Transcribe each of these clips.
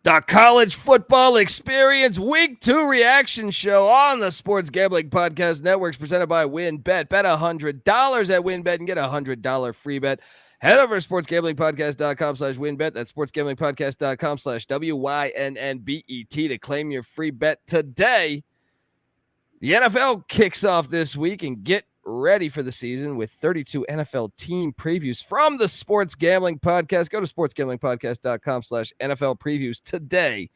The college football experience week 2 reaction show on the Sports Gambling Podcast Network is presented by WynnBET. Bet $100 at WynnBET and get a $100 free bet. Head over to sportsgamblingpodcast.com/WynnBET. That's sportsgamblingpodcast.com/WYNNBET to claim your free bet today. The NFL kicks off this week and get ready for the season with 32 NFL team previews from the Sports Gambling Podcast. Go to sportsgamblingpodcast.com/NFL previews today.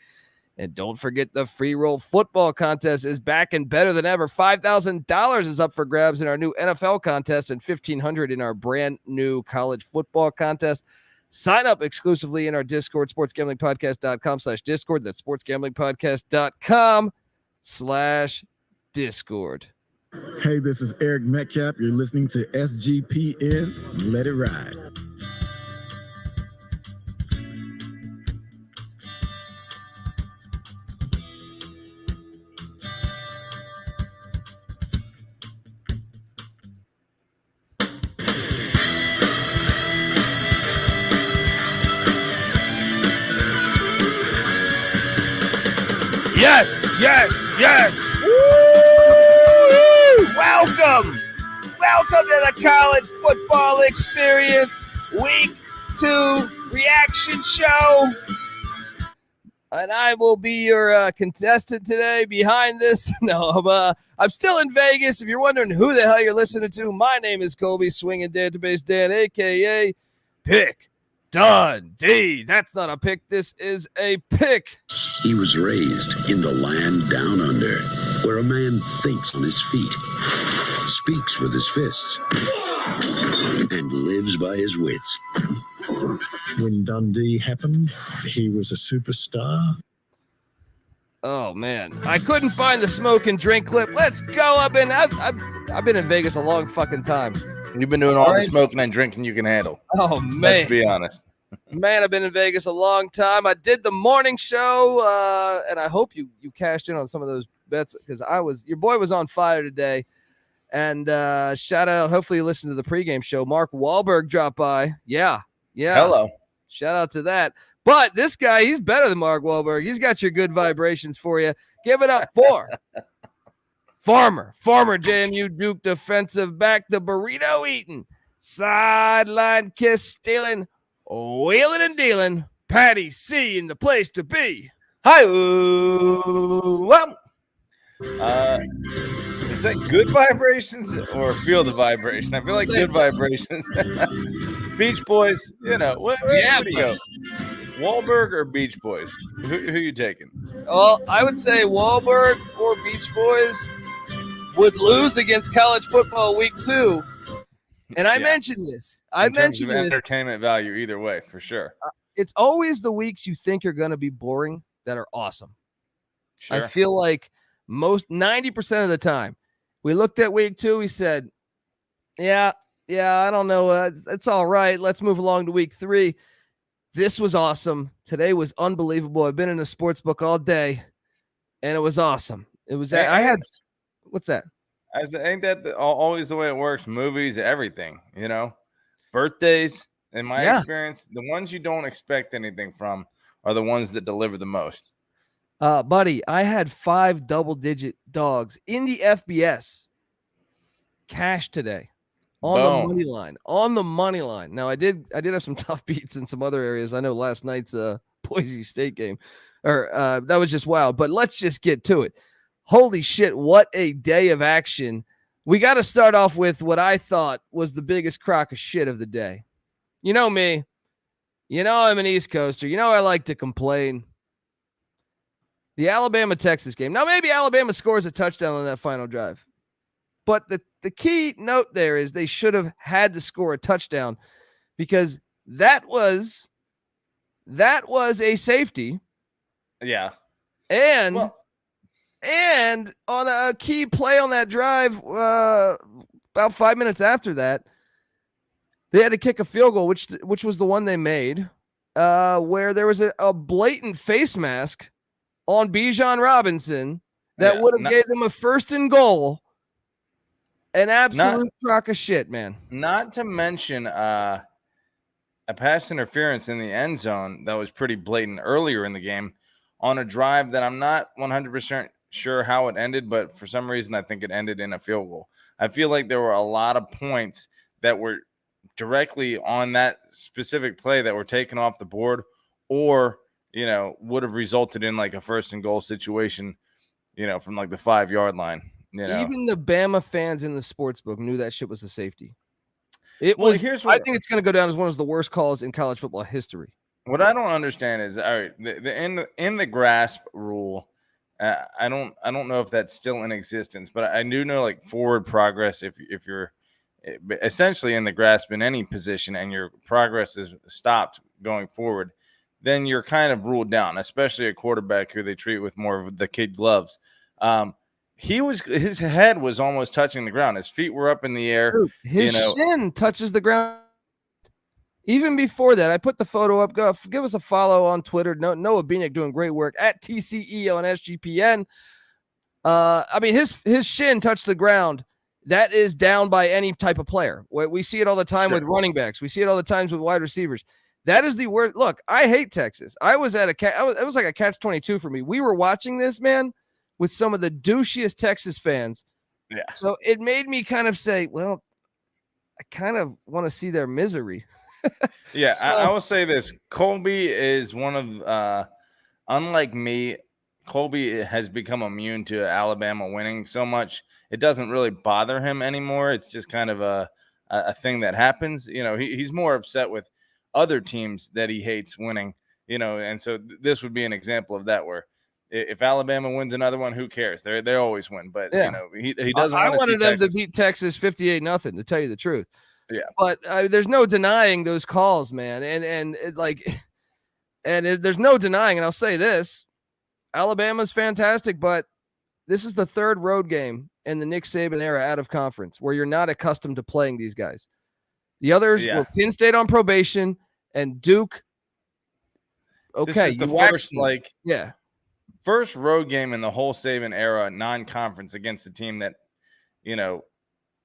And don't forget the free roll football contest is back and better than ever. $5,000 is up for grabs in our new NFL contest and $1,500 in our brand new college football contest. Sign up exclusively in our Discord, sportsgamblingpodcast.com/Discord. That's sportsgamblingpodcast.com/Discord. Hey, this is Eric Metcalf. You're listening to SGPN. Let it ride. Yes, yes, yes. Welcome to the college football experience week 2 reaction show. And I will be your contestant today behind this. No, I'm still in Vegas. If you're wondering who the hell you're listening to, my name is Colby Swinging Database Dan, a.k.a. Pick Dundee. That's not a pick. This is a pick. He was raised in the land down under, where a man thinks on his feet, speaks with his fists, and lives by his wits. When Dundee happened, he was a superstar. Oh man, I couldn't find the smoke and drink clip. Let's go. I've been in Vegas a long fucking time. You've been doing all the smoking and drinking you can handle. Oh man, let's be honest. Man, I've been in Vegas a long time. I did the morning show, and I hope you cashed in on some of those bets because your boy was on fire today. And shout out, hopefully you listened to the pregame show. Mark Wahlberg dropped by. Yeah. Hello. Shout out to that. But this guy, he's better than Mark Wahlberg. He's got your good vibrations for you. Give it up for former JMU Duke defensive back, the burrito eating, sideline kiss stealing, wheeling and dealing, Patty C in the place to be. Hi. Well, is that good vibrations or feel the vibration? I feel like good vibrations. Beach Boys, where do you go? Wahlberg or Beach Boys? Who you taking? Well, I would say Wahlberg or Beach Boys would lose against college football week 2. And I mentioned this. I mentioned this. Entertainment value either way, for sure. It's always the weeks you think are going to be boring that are awesome. Sure. I feel like 90% of the time, we looked at week 2, we said, yeah, I don't know. It's all right. Let's move along to week 3. This was awesome. Today was unbelievable. I've been in a sports book all day, and it was awesome. It was. What's that? Ain't that always the way it works? Movies, everything. Birthdays. In my experience, the ones you don't expect anything from are the ones that deliver the most. Buddy, I had 5 double-digit dogs in the FBS cash today. On the money line. Now I did have some tough beats in some other areas. I know last night's Boise State game, that was just wild. But let's just get to it. Holy shit! What a day of action. We got to start off with what I thought was the biggest crock of shit of the day. You know me. I'm an East Coaster. I like to complain. The Alabama-Texas game. Now maybe Alabama scores a touchdown on that final drive. But the key note there is they should have had to score a touchdown because that was a safety. Yeah. And on a key play on that drive, about 5 minutes after that, they had to kick a field goal, which was the one they made, where there was a blatant face mask on Bijan Robinson that would have gave them a 1st and goal. An absolute crock of shit, man. Not to mention, a pass interference in the end zone that was pretty blatant earlier in the game on a drive that I'm not 100% sure how it ended, but for some reason I think it ended in a field goal. I feel like there were a lot of points that were directly on that specific play that were taken off the board, or would have resulted in like a 1st and goal situation, from like the 5-yard line. Even the Bama fans in the sports book knew that shit was a safety. I think it's going to go down as one of the worst calls in college football history. What I don't understand is, all right, in the grasp rule, I don't know if that's still in existence, but I do know like forward progress. If you're essentially in the grasp in any position and your progress is stopped going forward, then you're kind of ruled down, especially a quarterback who they treat with more of the kid gloves. His head was almost touching the ground. His feet were up in the air. Dude, his shin touches the ground. Even before that, I put the photo up. Go give us a follow on Twitter. Noah Bieniek doing great work at TCE on SGPN. I mean, his shin touched the ground. That is down by any type of player. We see it all the time with running backs. We see it all the times with wide receivers. That is the word. Look, I hate Texas. It was like a catch-22 for me. We were watching this, man, with some of the douchiest Texas fans. Yeah. So it made me kind of say, well, I kind of want to see their misery. Yeah, so, I will say this. Colby is one of, unlike me, Colby has become immune to Alabama winning so much. It doesn't really bother him anymore. It's just kind of a thing that happens. He's more upset with other teams that he hates winning, and so this would be an example of that, where if Alabama wins another one, who cares? They always win. But, he doesn't want to see I wanted them Texas to beat Texas 58-0, to tell you the truth. Yeah, but there's no denying those calls, man, there's no denying. And I'll say this: Alabama's fantastic, but this is the 3rd road game in the Nick Saban era out of conference where you're not accustomed to playing these guys. The others were Penn State on probation and Duke. Okay, this is the first road game in the whole Saban era, non-conference, against a team that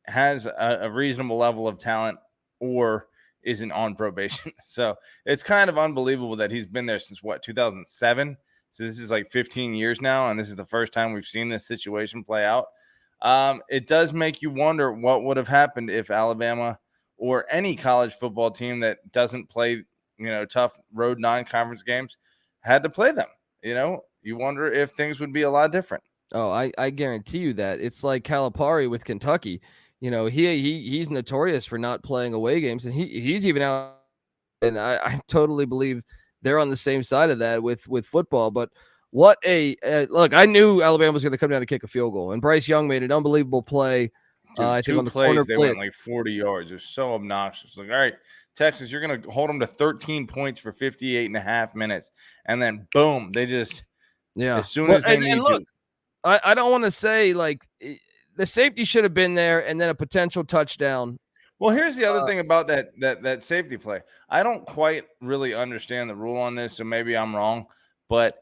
has a reasonable level of talent or isn't on probation. So it's kind of unbelievable that he's been there since 2007. So this is like 15 years now, and this is the first time we've seen this situation play out. It does make you wonder what would have happened if Alabama or any college football team that doesn't play, tough road non-conference games had to play them. You wonder if things would be a lot different. Oh, I guarantee you that. It's like Calipari with Kentucky. He's notorious for not playing away games, and he's even out. And I totally believe they're on the same side of that with football. But what look! I knew Alabama was going to come down to kick a field goal, and Bryce Young made an unbelievable play. Dude, I think two on the plays corner they went like 40 yards. It's so obnoxious. Like, all right, Texas, you're going to hold them to 13 points for 58.5 minutes, and then boom, they just as soon as they need to. I don't want to say like the safety should have been there and then a potential touchdown. Well, here's the other thing about that safety play. I don't quite really understand the rule on this, so maybe I'm wrong, but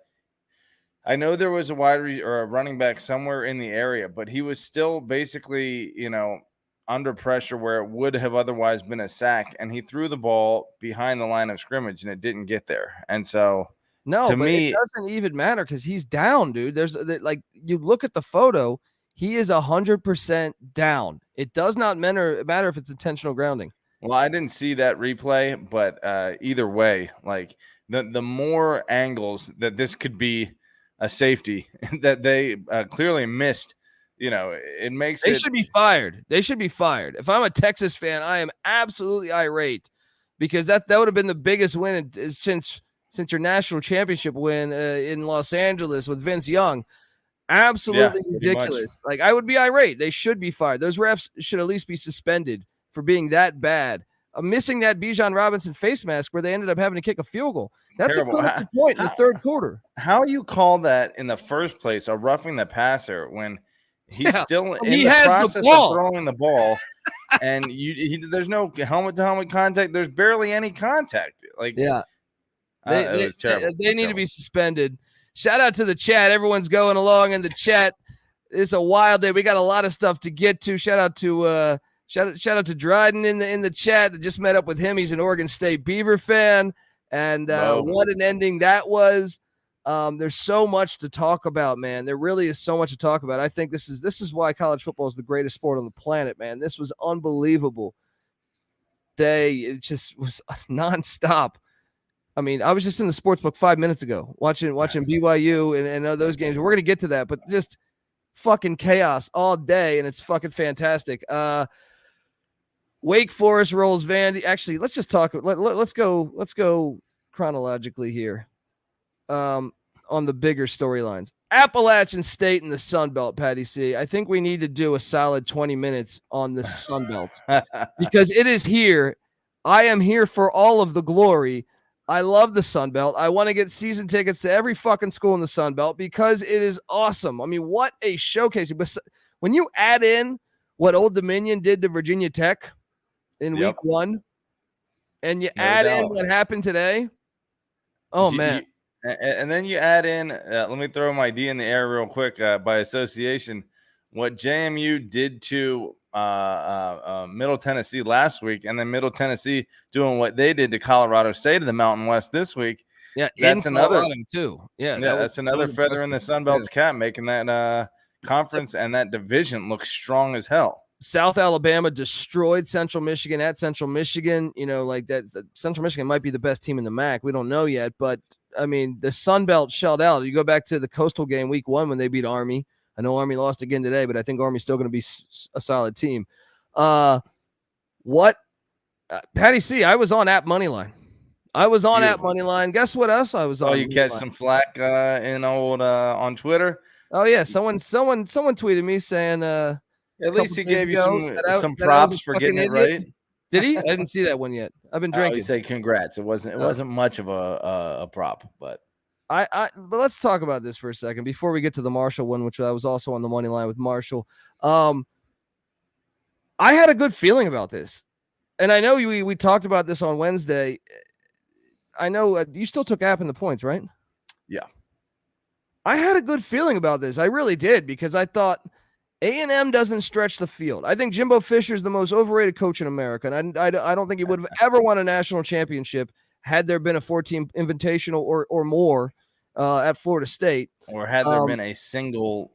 I know there was a a running back somewhere in the area, but he was still basically, under pressure where it would have otherwise been a sack, and he threw the ball behind the line of scrimmage and it didn't get there. And so it doesn't even matter because he's down, dude. There's like, you look at the photo, he is 100% down. It does not matter if it's intentional grounding. Well, I didn't see that replay, but either way, like the more angles that this could be a safety that they clearly missed, it makes they should be fired. They should be fired. If I'm a Texas fan, I am absolutely irate because that would have been the biggest win since your national championship win in Los Angeles with Vince Young. Absolutely ridiculous. Like, I would be irate. They should be fired. Those refs should at least be suspended for being that bad. Missing that Bijan Robinson face mask where they ended up having to kick a field goal. That's terrible. A critical point in the third quarter. How you call that in the first place a roughing the passer when he's still in the process of throwing the ball and there's no helmet-to-helmet contact. There's barely any contact. Like, it was terrible. They need to be suspended. Shout out to the chat. Everyone's going along in the chat. It's a wild day. We got a lot of stuff to get to. Shout out to Shout out to Dryden in the chat. I just met up with him. He's an Oregon State Beaver fan, and what an ending that was. There's so much to talk about, man. There really is so much to talk about. I think this is why college football is the greatest sport on the planet, man. This was unbelievable day. It just was nonstop. I mean, I was just in the sportsbook 5 minutes ago watching BYU and those games. We're gonna get to that, but just fucking chaos all day, and it's fucking fantastic. Wake Forest rolls Vandy. Actually, let's just talk. Let's go chronologically here. On the bigger storylines, Appalachian State and the Sun Belt, Patty C. I think we need to do a solid 20 minutes on the Sun Belt because it is here. I am here for all of the glory. I love the Sun Belt. I want to get season tickets to every fucking school in the Sun Belt because it is awesome. I mean, what a showcase. When you add in what Old Dominion did to Virginia Tech in week 1, and you add in what happened today, man. And then you add in, let me throw my D in the air real quick by association, what JMU did to Middle Tennessee last week, and then Middle Tennessee doing what they did to Colorado State of the Mountain West this week. Yeah, that's another too. Yeah, that's another feather in the Sun Belt's cap, making that conference and that division look strong as hell. South Alabama destroyed Central Michigan at Central Michigan. You know, like that. Central Michigan might be the best team in the MAC. We don't know yet, but I mean, the Sun Belt shelled out. You go back to the Coastal game week 1 when they beat Army. I know Army lost again today, but I think Army's still going to be a solid team. Patty C, I was on App Moneyline. App Moneyline. Guess what else I was on? Oh, you catch some flack on Twitter? Oh yeah, someone tweeted me saying at least he gave you some props for getting it right. Did he? I didn't see that one yet. I've been drinking. You say congrats. It wasn't much of a prop, but but let's talk about this for a second before we get to the Marshall one, which I was also on the money line with Marshall. I had a good feeling about this, and I know we talked about this on Wednesday. I know you still took App in the points, right? Yeah. I had a good feeling about this. I really did, because I thought A&M doesn't stretch the field. I think Jimbo Fisher is the most overrated coach in America, and I don't think he would have ever won a national championship had there been a 14 invitational or more at Florida State. Or had there been a single,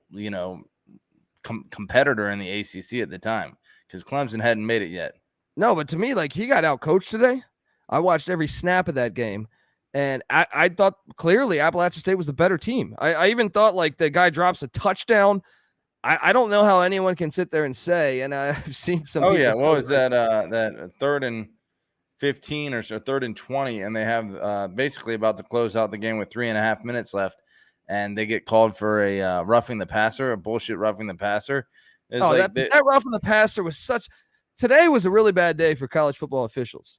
competitor in the ACC at the time, because Clemson hadn't made it yet. No, but to me, like, he got out-coached today. I watched every snap of that game, and I thought clearly Appalachian State was the better team. I even thought, like, the guy drops a touchdown. I don't know how anyone can sit there and say, and I've seen some. Oh yeah, what was that? That 3rd and 15 or so, 3rd and 20, and they have basically about to close out the game with 3.5 minutes left, and they get called for a roughing the passer, a bullshit roughing the passer. That roughing the passer was such. Today was a really bad day for college football officials.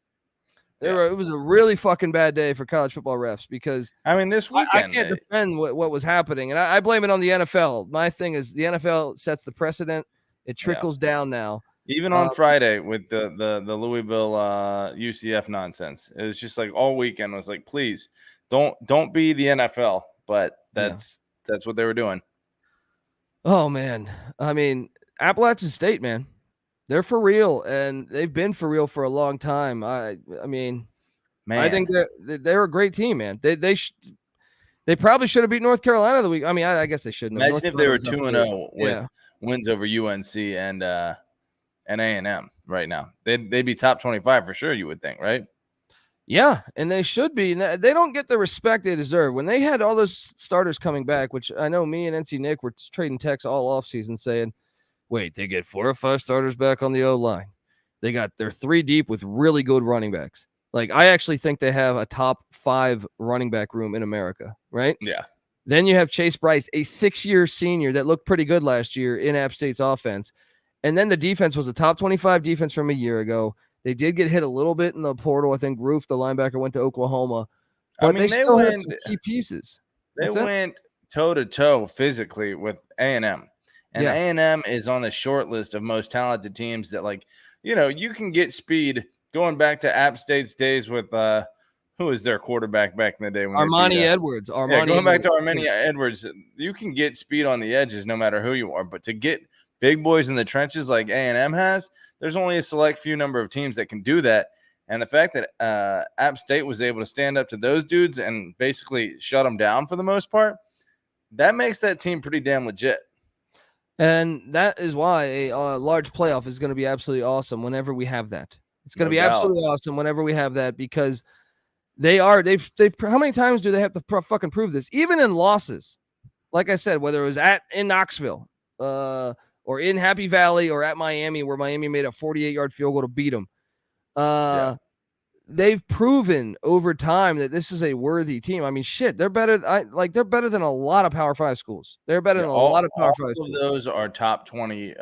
It was a really fucking bad day for college football refs, because this weekend I can't defend what was happening, and I blame it on the NFL. My thing is the NFL sets the precedent; it trickles down now. Even on Friday with the Louisville UCF nonsense, it was just like all weekend was like, please don't be the NFL, but that's what they were doing. Oh man, Appalachian State, man. They're for real, and they've been for real for a long time. I think they're a great team, man. They probably should have beat North Carolina the week. I guess they shouldn't have. Imagine if they were 2-0 with wins over UNC and A&M right now. They'd be top 25 for sure, you would think, right? Yeah, and they should be. They don't get the respect they deserve. When they had all those starters coming back, which I know me and NC Nick were trading texts all offseason saying, wait, they get 4 or 5 starters back on the O-line. They're 3 deep with really good running backs. Like, I actually think they have a top 5 running back room in America, right? Yeah. Then you have Chase Bryce, a 6-year senior that looked pretty good last year in App State's offense. And then the defense was a top 25 defense from a year ago. They did get hit a little bit in the portal. I think Roof, the linebacker, went to Oklahoma. But they still had some key pieces. They went toe-to-toe physically with A&M. And A&M is on the short list of most talented teams that, like, you can get speed going back to App State's days with who was their quarterback back in the day? Armani Edwards. Going back to Armani Edwards, you can get speed on the edges no matter who you are. But to get big boys in the trenches like A&M has, there's only a select few number of teams that can do that. And the fact that App State was able to stand up to those dudes and basically shut them down for the most part, that makes that team pretty damn legit. And that is why a large playoff is going to be absolutely awesome whenever we have that. It's going to be absolutely awesome whenever we have that, because they've how many times do they have to fucking prove this? Even in losses, like I said, whether it was in Knoxville or in Happy Valley or at Miami, where Miami made a 48-yard field goal to beat them. They've proven over time that this is a worthy team. I mean, shit, they're better. They're better than a lot of Power 5 schools. They're better than a lot of Power 5 schools. Those are top 20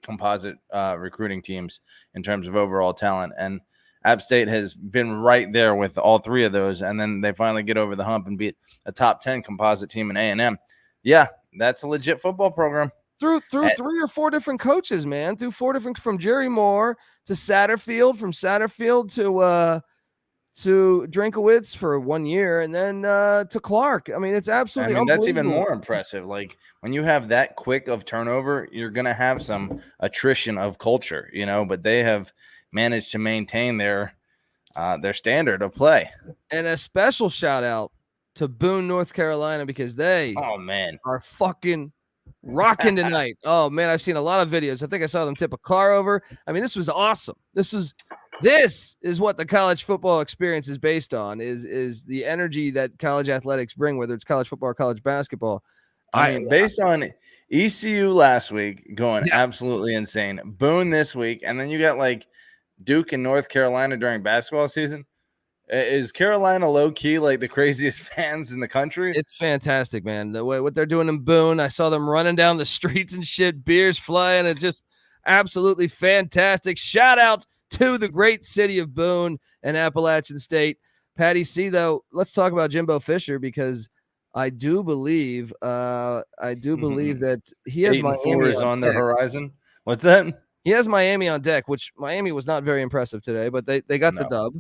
composite recruiting teams in terms of overall talent. And App State has been right there with all three of those. And then they finally get over the hump and beat a top 10 composite team in A&M. Yeah, that's a legit football program. Through 3 or 4 different coaches, man. Through 4 different, from Jerry Moore to Satterfield, from Satterfield to Drinkowitz for 1 year, and then to Clark. I mean, it's absolutely unbelievable. That's even more impressive. Like, when you have that quick of turnover, you're going to have some attrition of culture, but they have managed to maintain their standard of play. And a special shout out to Boone, North Carolina, because they are fucking rocking tonight. Oh man, I've seen a lot of videos. I think I saw them tip a car over. I mean, this was awesome. This is what the college football experience is based on, is the energy that college athletics bring, whether it's college football or college basketball. I mean, based on ECU last week going absolutely insane, Boone this week, and then you got like Duke and North Carolina during basketball season. Is Carolina low-key like the craziest fans in the country? It's fantastic, man. What they're doing in Boone, I saw them running down the streets and shit, beers flying. It's just absolutely fantastic. Shout out to the great city of Boone and Appalachian State. Patty C, though, let's talk about Jimbo Fisher, because I do believe that he has Miami on the horizon. What's that? He has Miami on deck, which Miami was not very impressive today, but they got the dub.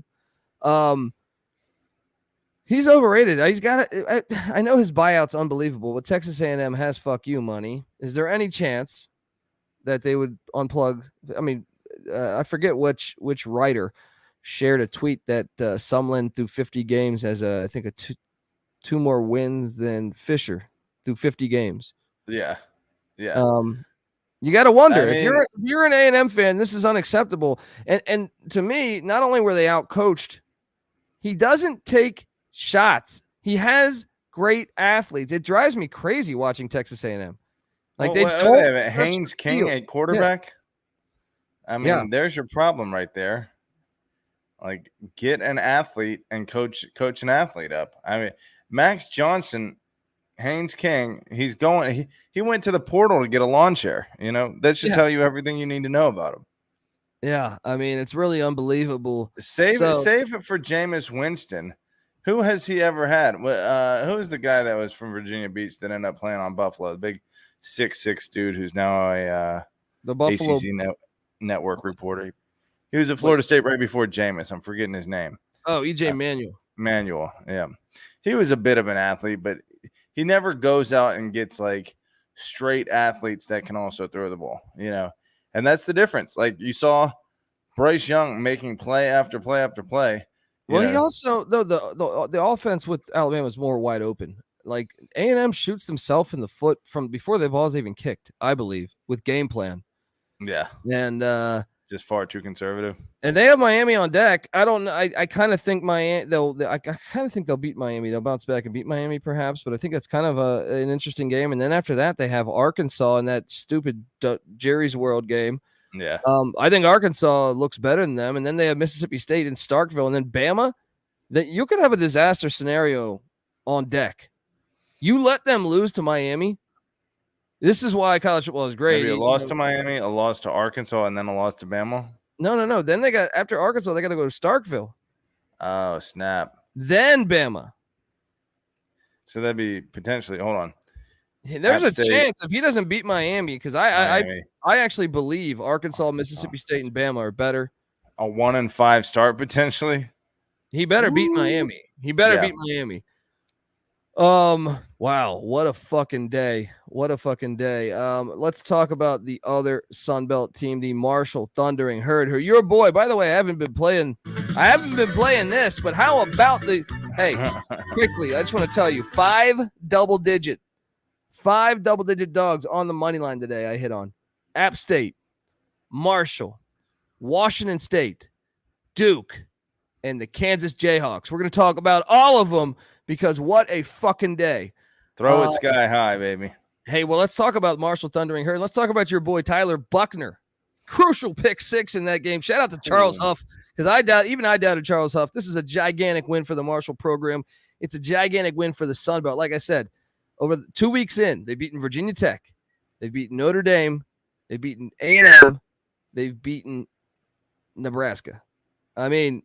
He's overrated. He's got it. I know his buyout's unbelievable, but Texas A&M has fuck you money. Is there any chance that they would unplug? I mean, I forget which writer shared a tweet that Sumlin through 50 games has I think two more wins than Fisher through 50 games. Yeah. You got to wonder, if you're an A&M fan, this is unacceptable. And to me, not only were they outcoached, he doesn't take shots. He has great athletes. It drives me crazy watching Texas A&M. Like they have Haynes King at quarterback. Yeah. I mean, there's your problem right there. Like, get an athlete and coach an athlete up. I mean, Max Johnson, Haynes King, he went to the portal to get a lawn chair. That should tell you everything you need to know about him. Yeah, I mean, it's really unbelievable. Save it for Jameis Winston. Who has he ever had? Who is the guy that was from Virginia Beach that ended up playing on Buffalo? The big 6'6" dude who's now the Buffalo ACC network reporter. He was at Florida State right before Jameis. I'm forgetting his name. Oh, EJ Manuel. Manuel, yeah. He was a bit of an athlete, but he never goes out and gets like straight athletes that can also throw the ball, And that's the difference. Like, you saw Bryce Young making play after play after play. Well, he also, though, the offense with Alabama was more wide open. Like, A&M shoots themselves in the foot from before the ball's even kicked, I believe, with game plan. Yeah. And just far too conservative. And they have Miami on deck. I don't know. I kind of think I kind of think they'll beat Miami. They'll bounce back and beat Miami, perhaps. But I think that's kind of an interesting game. And then after that, they have Arkansas in that stupid Jerry's World game. Yeah. I think Arkansas looks better than them. And then they have Mississippi State in Starkville, and then Bama. That you could have a disaster scenario on deck. You let them lose to Miami. This is why college football is great. Maybe a loss to Miami, a loss to Arkansas, and then a loss to Bama. No. Then after Arkansas, they got to go to Starkville. Oh, snap. Then Bama. So that'd be potentially. Hold on. There's a chance if he doesn't beat Miami, because I actually believe Arkansas, Mississippi State, and Bama are better. A 1-5 start potentially. He better beat Miami. He better beat Miami. Wow, what a fucking day. What a fucking day. Let's talk about the other Sunbelt team, the Marshall Thundering Herd, who your boy, by the way, I haven't been playing this, but how about hey, quickly, I just want to tell you, 5 double-digit dogs on the money line today I hit on. App State, Marshall, Washington State, Duke, and the Kansas Jayhawks. We're going to talk about all of them because what a fucking day. Throw it sky high, baby. Hey, well, let's talk about Marshall Thundering Herd. Let's talk about your boy Tyler Buckner. Crucial pick 6 in that game. Shout out to Charles Huff, because I doubted Charles Huff. This is a gigantic win for the Marshall program. It's a gigantic win for the Sun Belt. Like I said, over 2 weeks in, they've beaten Virginia Tech. They've beaten Notre Dame. They've beaten A&M. They've beaten Nebraska. I mean,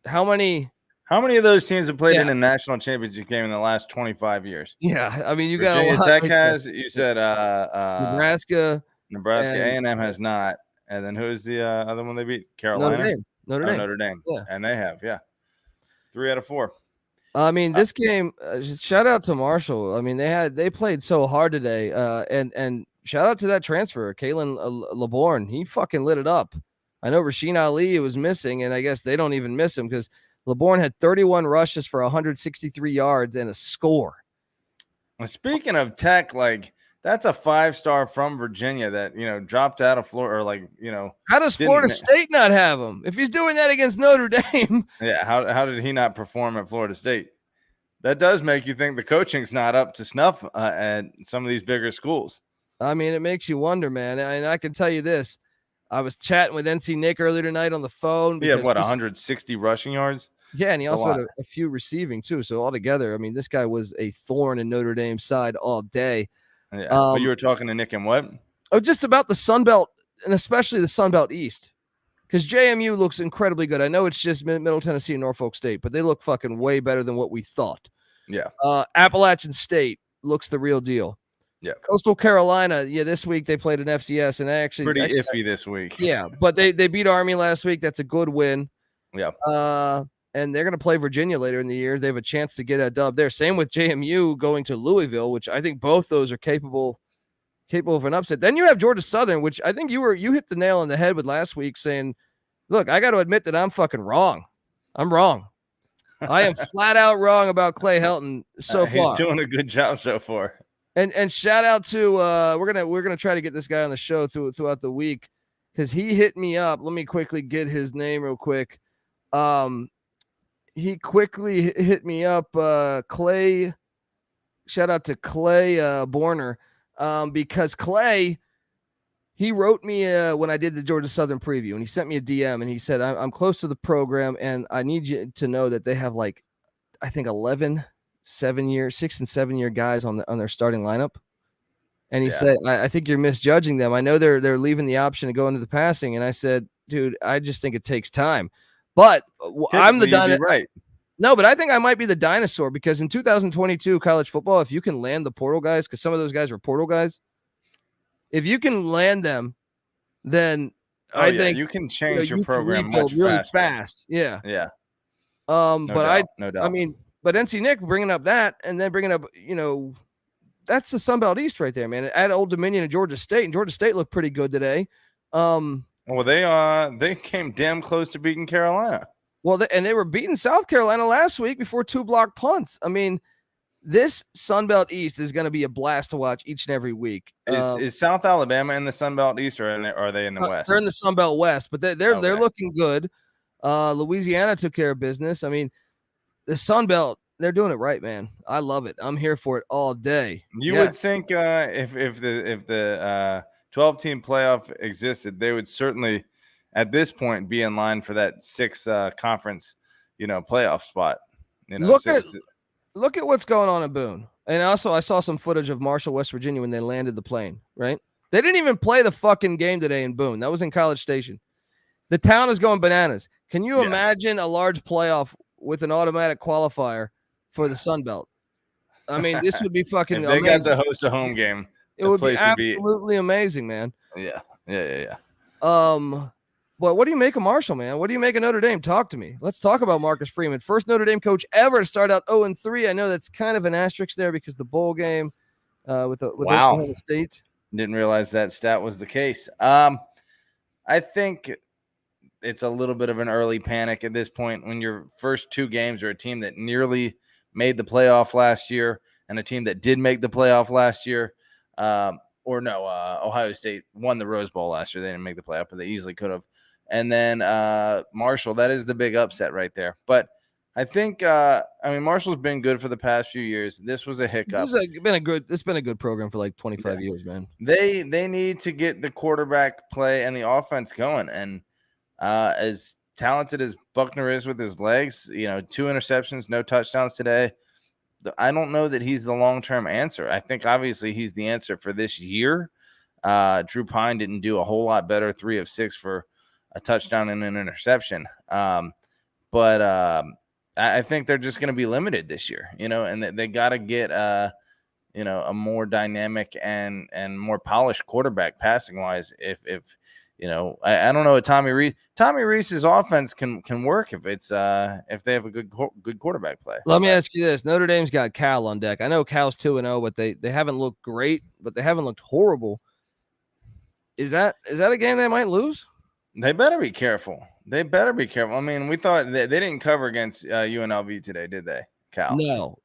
how many of those teams have played in a national championship game in the last 25 years? Yeah, I mean, you Virginia got a lot. Tech has. You said Nebraska. A&M has not. And then who's the other one they beat? Carolina? Notre Dame. Yeah. And they have, 3 out of 4. I mean, this game, shout out to Marshall. I mean, they played so hard today. And shout out to that transfer, Kalen LeBourne. He fucking lit it up. I know Rasheen Ali was missing, and I guess they don't even miss him because LeBourne had 31 rushes for 163 yards and a score. Well, speaking of Tech, that's a 5-star from Virginia that, dropped out of Florida, or How does Florida State not have him? If he's doing that against Notre Dame. Yeah, how did he not perform at Florida State? That does make you think the coaching's not up to snuff at some of these bigger schools. I mean, it makes you wonder, man. And I can tell you this. I was chatting with NC Nick earlier tonight on the phone. He had, 160 rushing yards? Yeah, and he also had a few receiving, too. So altogether, I mean, this guy was a thorn in Notre Dame's side all day. Yeah, but you were talking to Nick and what? Oh, just about the Sun Belt, and especially the Sun Belt East. Because JMU looks incredibly good. I know it's just Middle Tennessee and Norfolk State, but they look fucking way better than what we thought. Yeah. Appalachian State looks the real deal. Yeah. Coastal Carolina, this week they played an FCS, and pretty iffy this week. Yeah, but they beat Army last week. That's a good win. Yeah. And they're going to play Virginia later in the year. They have a chance to get a dub there. Same with JMU going to Louisville, which I think both those are capable of an upset. Then you have Georgia Southern, which I think you hit the nail on the head with last week, saying, look, I got to admit that I'm fucking wrong. I'm wrong. I am flat out wrong about Clay Helton so far. He's doing a good job so far. And shout out to we're gonna try to get this guy on the show throughout the week because he hit me up. Let me quickly get his name real quick. He quickly hit me up. Clay. Shout out to Clay Borner because Clay, he wrote me when I did the Georgia Southern preview, and he sent me a DM, and he said, I'm close to the program, and I need you to know that they have I think 11 6 and 7 year guys on their starting lineup. And he said, I think you're misjudging them. I know they're leaving the option to go into the passing. And I said, dude, I just think it takes time. But I'm the dinosaur. Right. No, but I think I might be the dinosaur because in 2022 college football, if you can land the portal guys, because some of those guys were portal guys, if you can land them, then I think you can change your program much really fast. Yeah. Yeah. No doubt. I mean, but NC Nick bringing up that and then bringing up, that's the Sun Belt East right there, man. At Old Dominion and Georgia State looked pretty good today. Well, they came damn close to beating Carolina. Well, they were beating South Carolina last week before 2 block punts. I mean, this Sun Belt East is going to be a blast to watch each and every week. Is South Alabama in the Sun Belt East, or are they in the West? They're in the Sun Belt West, but they're looking good. Louisiana took care of business. I mean, the Sun Belt, they're doing it right, man. I love it. I'm here for it all day. You would think if the 12-team playoff existed, they would certainly at this point be in line for that 6th conference, playoff spot. Look at what's going on in Boone. And also I saw some footage of Marshall, West Virginia when they landed the plane, right? They didn't even play the fucking game today in Boone. That was in College Station. The town is going bananas. Can you imagine a large playoff with an automatic qualifier for the Sun Belt? I mean, this would be fucking if they amazing. got to host a home game. It would be absolutely amazing, man. Yeah. But what do you make of Marshall, man? What do you make of Notre Dame? Talk to me. Let's talk about Marcus Freeman. First Notre Dame coach ever to start out 0-3. I know that's kind of an asterisk there because the bowl game with Oklahoma State. Didn't realize that stat was the case. I think it's a little bit of an early panic at this point when your first two games are a team that nearly made the playoff last year and a team that did make the playoff last year. Ohio State won the Rose Bowl last year. They didn't make the playoff, but they easily could have. And then Marshall, that is the big upset right there. But I think Marshall's been good for the past few years. This was a hiccup. It's been a good program for like 25 years, man. They need to get the quarterback play and the offense going. And as talented as Buckner is with his legs, 2 interceptions, no touchdowns today. I don't know that he's the long-term answer. I think obviously he's the answer for this year. Drew Pine didn't do a whole lot better, 3 of 6 for a touchdown and an interception. But I think they're just going to be limited this year, and they got to get a more dynamic and more polished quarterback passing wise. If I don't know what Tommy Rees's offense can work if it's if they have a good quarterback play. Let me ask you this: Notre Dame's got Cal on deck. I know Cal's 2-0, but they haven't looked great, but they haven't looked horrible. Is that a game they might lose? They better be careful. I mean, we thought they didn't cover against UNLV today, did they, Cal?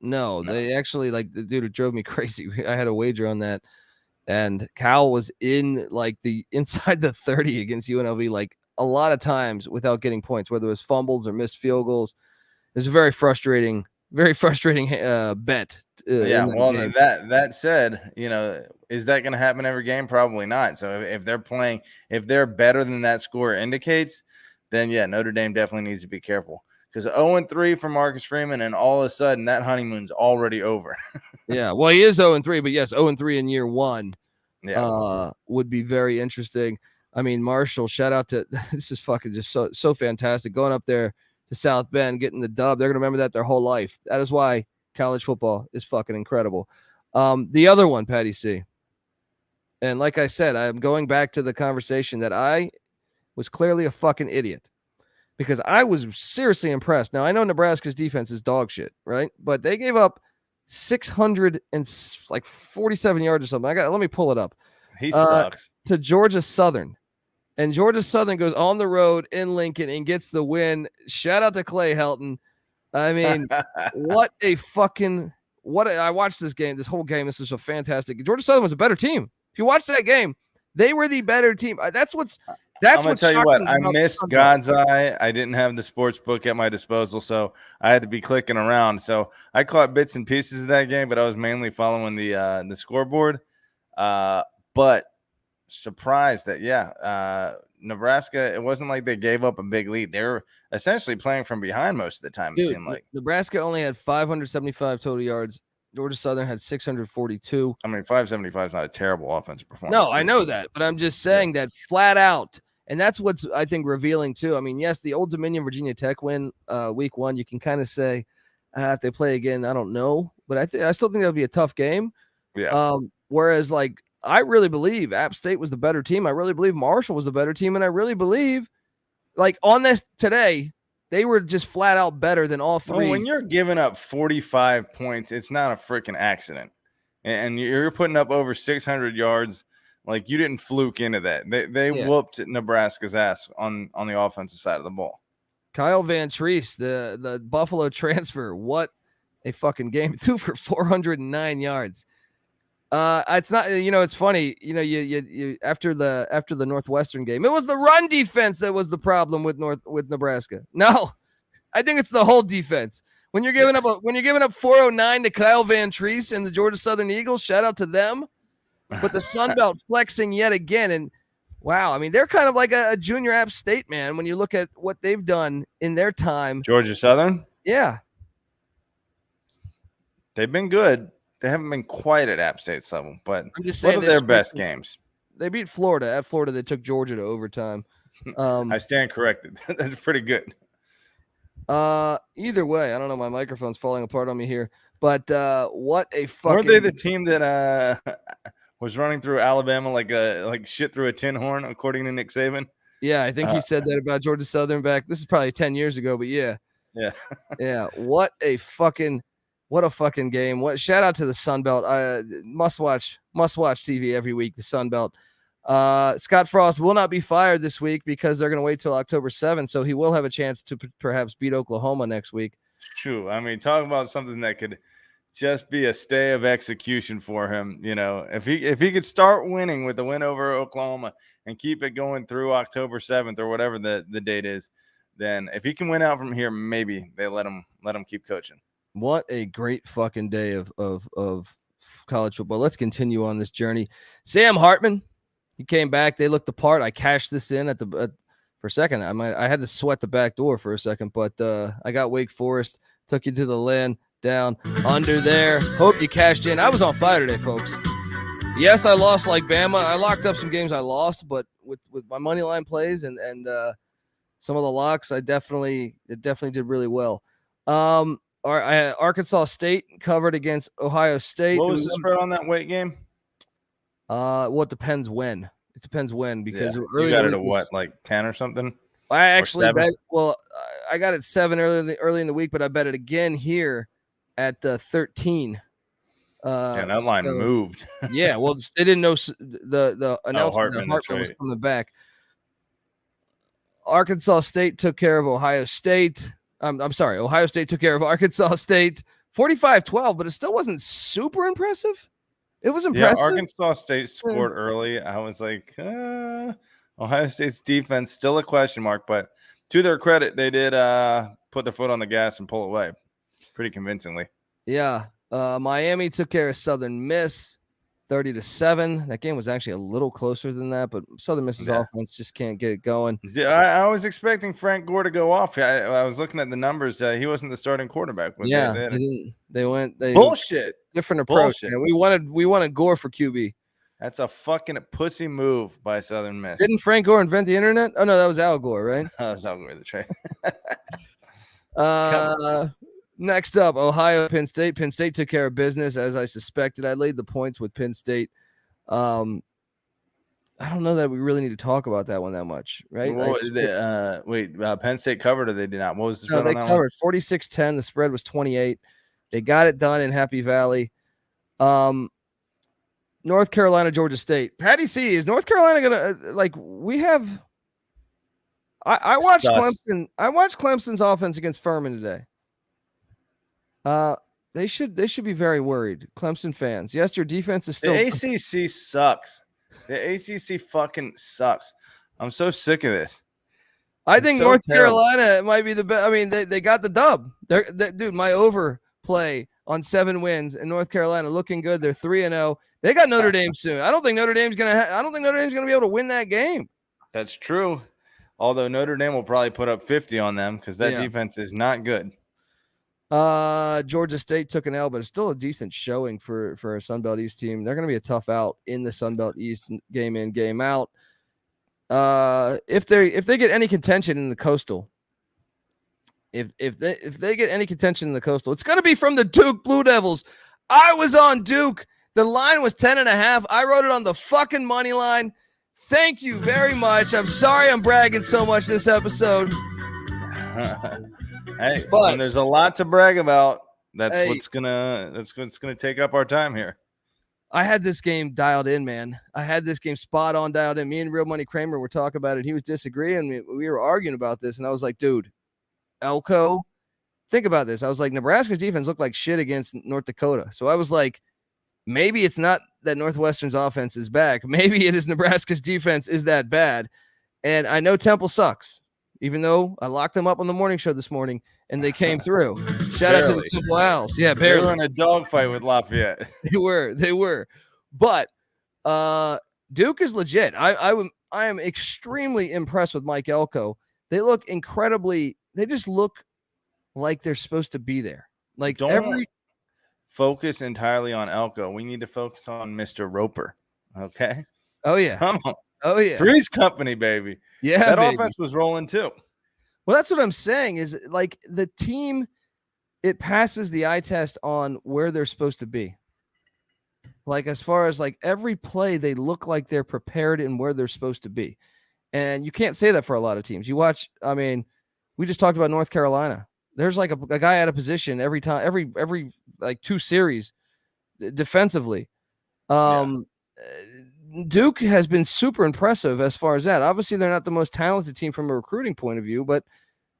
No. They actually, it drove me crazy. I had a wager on that, and Cal was in inside the 30 against UNLV a lot of times without getting points, whether it was fumbles or missed field goals. It was a very frustrating bet. That said, is that going to happen every game? Probably not. So if they're better than that score indicates, then yeah, Notre Dame definitely needs to be careful, because 0-3 for Marcus Freeman, and all of a sudden that honeymoon's already over. Yeah, well, he is 0-3, but yes, 0-3 in year one. Yeah, would be very interesting. I mean, Marshall, shout out to this is fucking just so fantastic, going up there to South Bend, getting the dub. They're gonna remember that their whole life. That is why college football is fucking incredible. The other one, Patty C. And like I said, I'm going back to the conversation that I was clearly a fucking idiot, because I was seriously impressed. Now, I know Nebraska's defense is dog shit, right? But they gave up 647 yards or something. Let me pull it up. He sucks. To Georgia Southern. And Georgia Southern goes on the road in Lincoln and gets the win. Shout out to Clay Helton. I mean, I watched this whole game. This was a fantastic. Georgia Southern was a better team. If you watch that game, they were the better team. I'm going to tell you what, I missed God's eye. I didn't have the sports book at my disposal, so I had to be clicking around. So I caught bits and pieces of that game, but I was mainly following the scoreboard. But surprised that, Nebraska, it wasn't like they gave up a big lead. They were essentially playing from behind most of the time, it seemed like. Nebraska only had 575 total yards. Georgia Southern had 642. I mean, 575 is not a terrible offensive performance. No, I know that, but I'm just saying that flat out. And that's what's, I think, revealing too. I mean, yes, the Old Dominion Virginia Tech win week 1, you can kind of say if they play again, I don't know, but I still think that'll be a tough game. Yeah. Whereas I really believe App State was the better team. I really believe Marshall was the better team, and I really believe on this today, they were just flat out better than all three. Well, when you're giving up 45 points, it's not a freaking accident. And you're putting up over 600 yards. You didn't fluke into that. They whooped Nebraska's ass on the offensive side of the ball. Kyle Van Treese, the Buffalo transfer, what a fucking game. 2 for 409 yards. It's not, it's funny, you after the Northwestern game, it was the run defense that was the problem with Nebraska. No, I think it's the whole defense. When you're giving up 409 to Kyle Van Treese and the Georgia Southern Eagles, shout out to them. But the Sun Belt flexing yet again, and wow, I mean, they're kind of like a junior App State, man, when you look at what they've done in their time. Georgia Southern? Yeah. They've been good. They haven't been quite at App State's level, but I'm just saying what are their best games? They beat Florida. At Florida, they took Georgia to overtime. I stand corrected. That's pretty good. Either way, I don't know. My microphone's falling apart on me here, but what a fucking. Weren't they the team that was running through Alabama like shit through a tin horn, according to Nick Saban? Yeah, I think he said that about Georgia Southern back. This is probably 10 years ago, but yeah. Yeah. Yeah. What a fucking game. Shout out to the Sun Belt. Must watch TV every week, the Sun Belt. Scott Frost will not be fired this week because they're going to wait till October 7th, so he will have a chance to perhaps beat Oklahoma next week. True. I mean, talk about something that could just be a stay of execution for him. You know, if he could start winning with the win over Oklahoma and keep it going through October 7th or whatever the date is, then if he can win out from here, maybe they let him keep coaching. What a great fucking day of college football. Let's continue on this journey. Sam Hartman, he came back. They looked the part. I cashed this in for a second. I had to sweat the back door for a second, but I got Wake Forest. Took you to the land. Down under there. Hope you cashed in. I was on fire today, folks. Yes, I lost like Bama. I locked up some games I lost, but with my money line plays and some of the locks, it definitely did really well. Arkansas State covered against Ohio State. What was the spread on that weight game? Well, it depends when. It depends when because early you got it at what, like 10 or something? I actually bet. Well, I got it 7 early in the week, but I bet it again here at 13. That line moved. Yeah, well, they didn't know the announcement that Hartman was coming back. Arkansas State took care of Ohio State. I'm sorry, Ohio State took care of Arkansas State 45-12, but it still wasn't super impressive. It was impressive. Yeah, Arkansas State scored early. I was like, Ohio State's defense still a question mark, but to their credit, they did put their foot on the gas and pull away pretty convincingly. Yeah. Miami took care of Southern Miss 30-7. That game was actually a little closer than that, but Southern Miss's offense just can't get it going. Yeah, I was expecting Frank Gore to go off. I was looking at the numbers. He wasn't the starting quarterback. They went bullshit. Different approach. Bullshit. We wanted Gore for QB. That's a fucking pussy move by Southern Miss. Didn't Frank Gore invent the internet? Oh no, that was Al Gore, right? That was Al Gore, the trade. Next up, Ohio, Penn State. Penn State took care of business, as I suspected. I laid the points with Penn State. I don't know that we really need to talk about that one that much, right? Well, Penn State covered or they did not? What was the spread on that? They covered 46-10. The spread was 28. They got it done in Happy Valley. North Carolina, Georgia State. Patty C, is North Carolina gonna we have? I watched Clemson. I watched Clemson's offense against Furman today. They should be very worried. Clemson fans. Yes, your defense is still. The ACC sucks. The ACC fucking sucks. I'm so sick of this. I think North Carolina might be the best. I mean, they got the dub. Dude, my overplay on 7 wins in North Carolina looking good. They're 3-0. They got Notre Dame soon. I don't think Notre Dame's gonna be able to win that game. That's true. Although Notre Dame will probably put up 50 on them because that defense is not good. Georgia State took an L, but it's still a decent showing for a Sun Belt East team. They're going to be a tough out in the Sun Belt East, game in, game out. If they get any contention in the Coastal, if they get any contention in the Coastal, it's going to be from the Duke Blue Devils. I was on Duke. The line was 10.5. I wrote it on the fucking money line. Thank you very much. I'm sorry I'm bragging so much this episode. Hey, but when there's a lot to brag about. That's what's gonna take up our time here. I had this game dialed in, man. I had this game spot on dialed in. Me and Real Money Kramer were talking about it. He was disagreeing. We were arguing about this, and I was like, dude, Elko, think about this. I was like, Nebraska's defense looked like shit against North Dakota. So I was like, maybe it's not that Northwestern's offense is back. Maybe it is Nebraska's defense is that bad. And I know Temple sucks, even though I locked them up on the morning show this morning and they came through. Shout out to the Simple Owls. Yeah, barely. They were in a dogfight with Lafayette. They were. But Duke is legit. I am extremely impressed with Mike Elko. They look incredibly, they just look like they're supposed to be there. Like Don't focus entirely on Elko. We need to focus on Mr. Roper. Okay. Oh yeah. Come on. Oh yeah. Three's company, baby. Yeah. That baby. offense was rolling too. Well, that's what I'm saying is like the team, it passes the eye test on where they're supposed to be. Like as far as like every play, they look like they're prepared and where they're supposed to be. And you can't say that for a lot of teams. You watch, I mean, we just talked about North Carolina. There's like a guy out of position every time, every like 2 series defensively. Duke has been super impressive as far as that. Obviously, they're not the most talented team from a recruiting point of view, but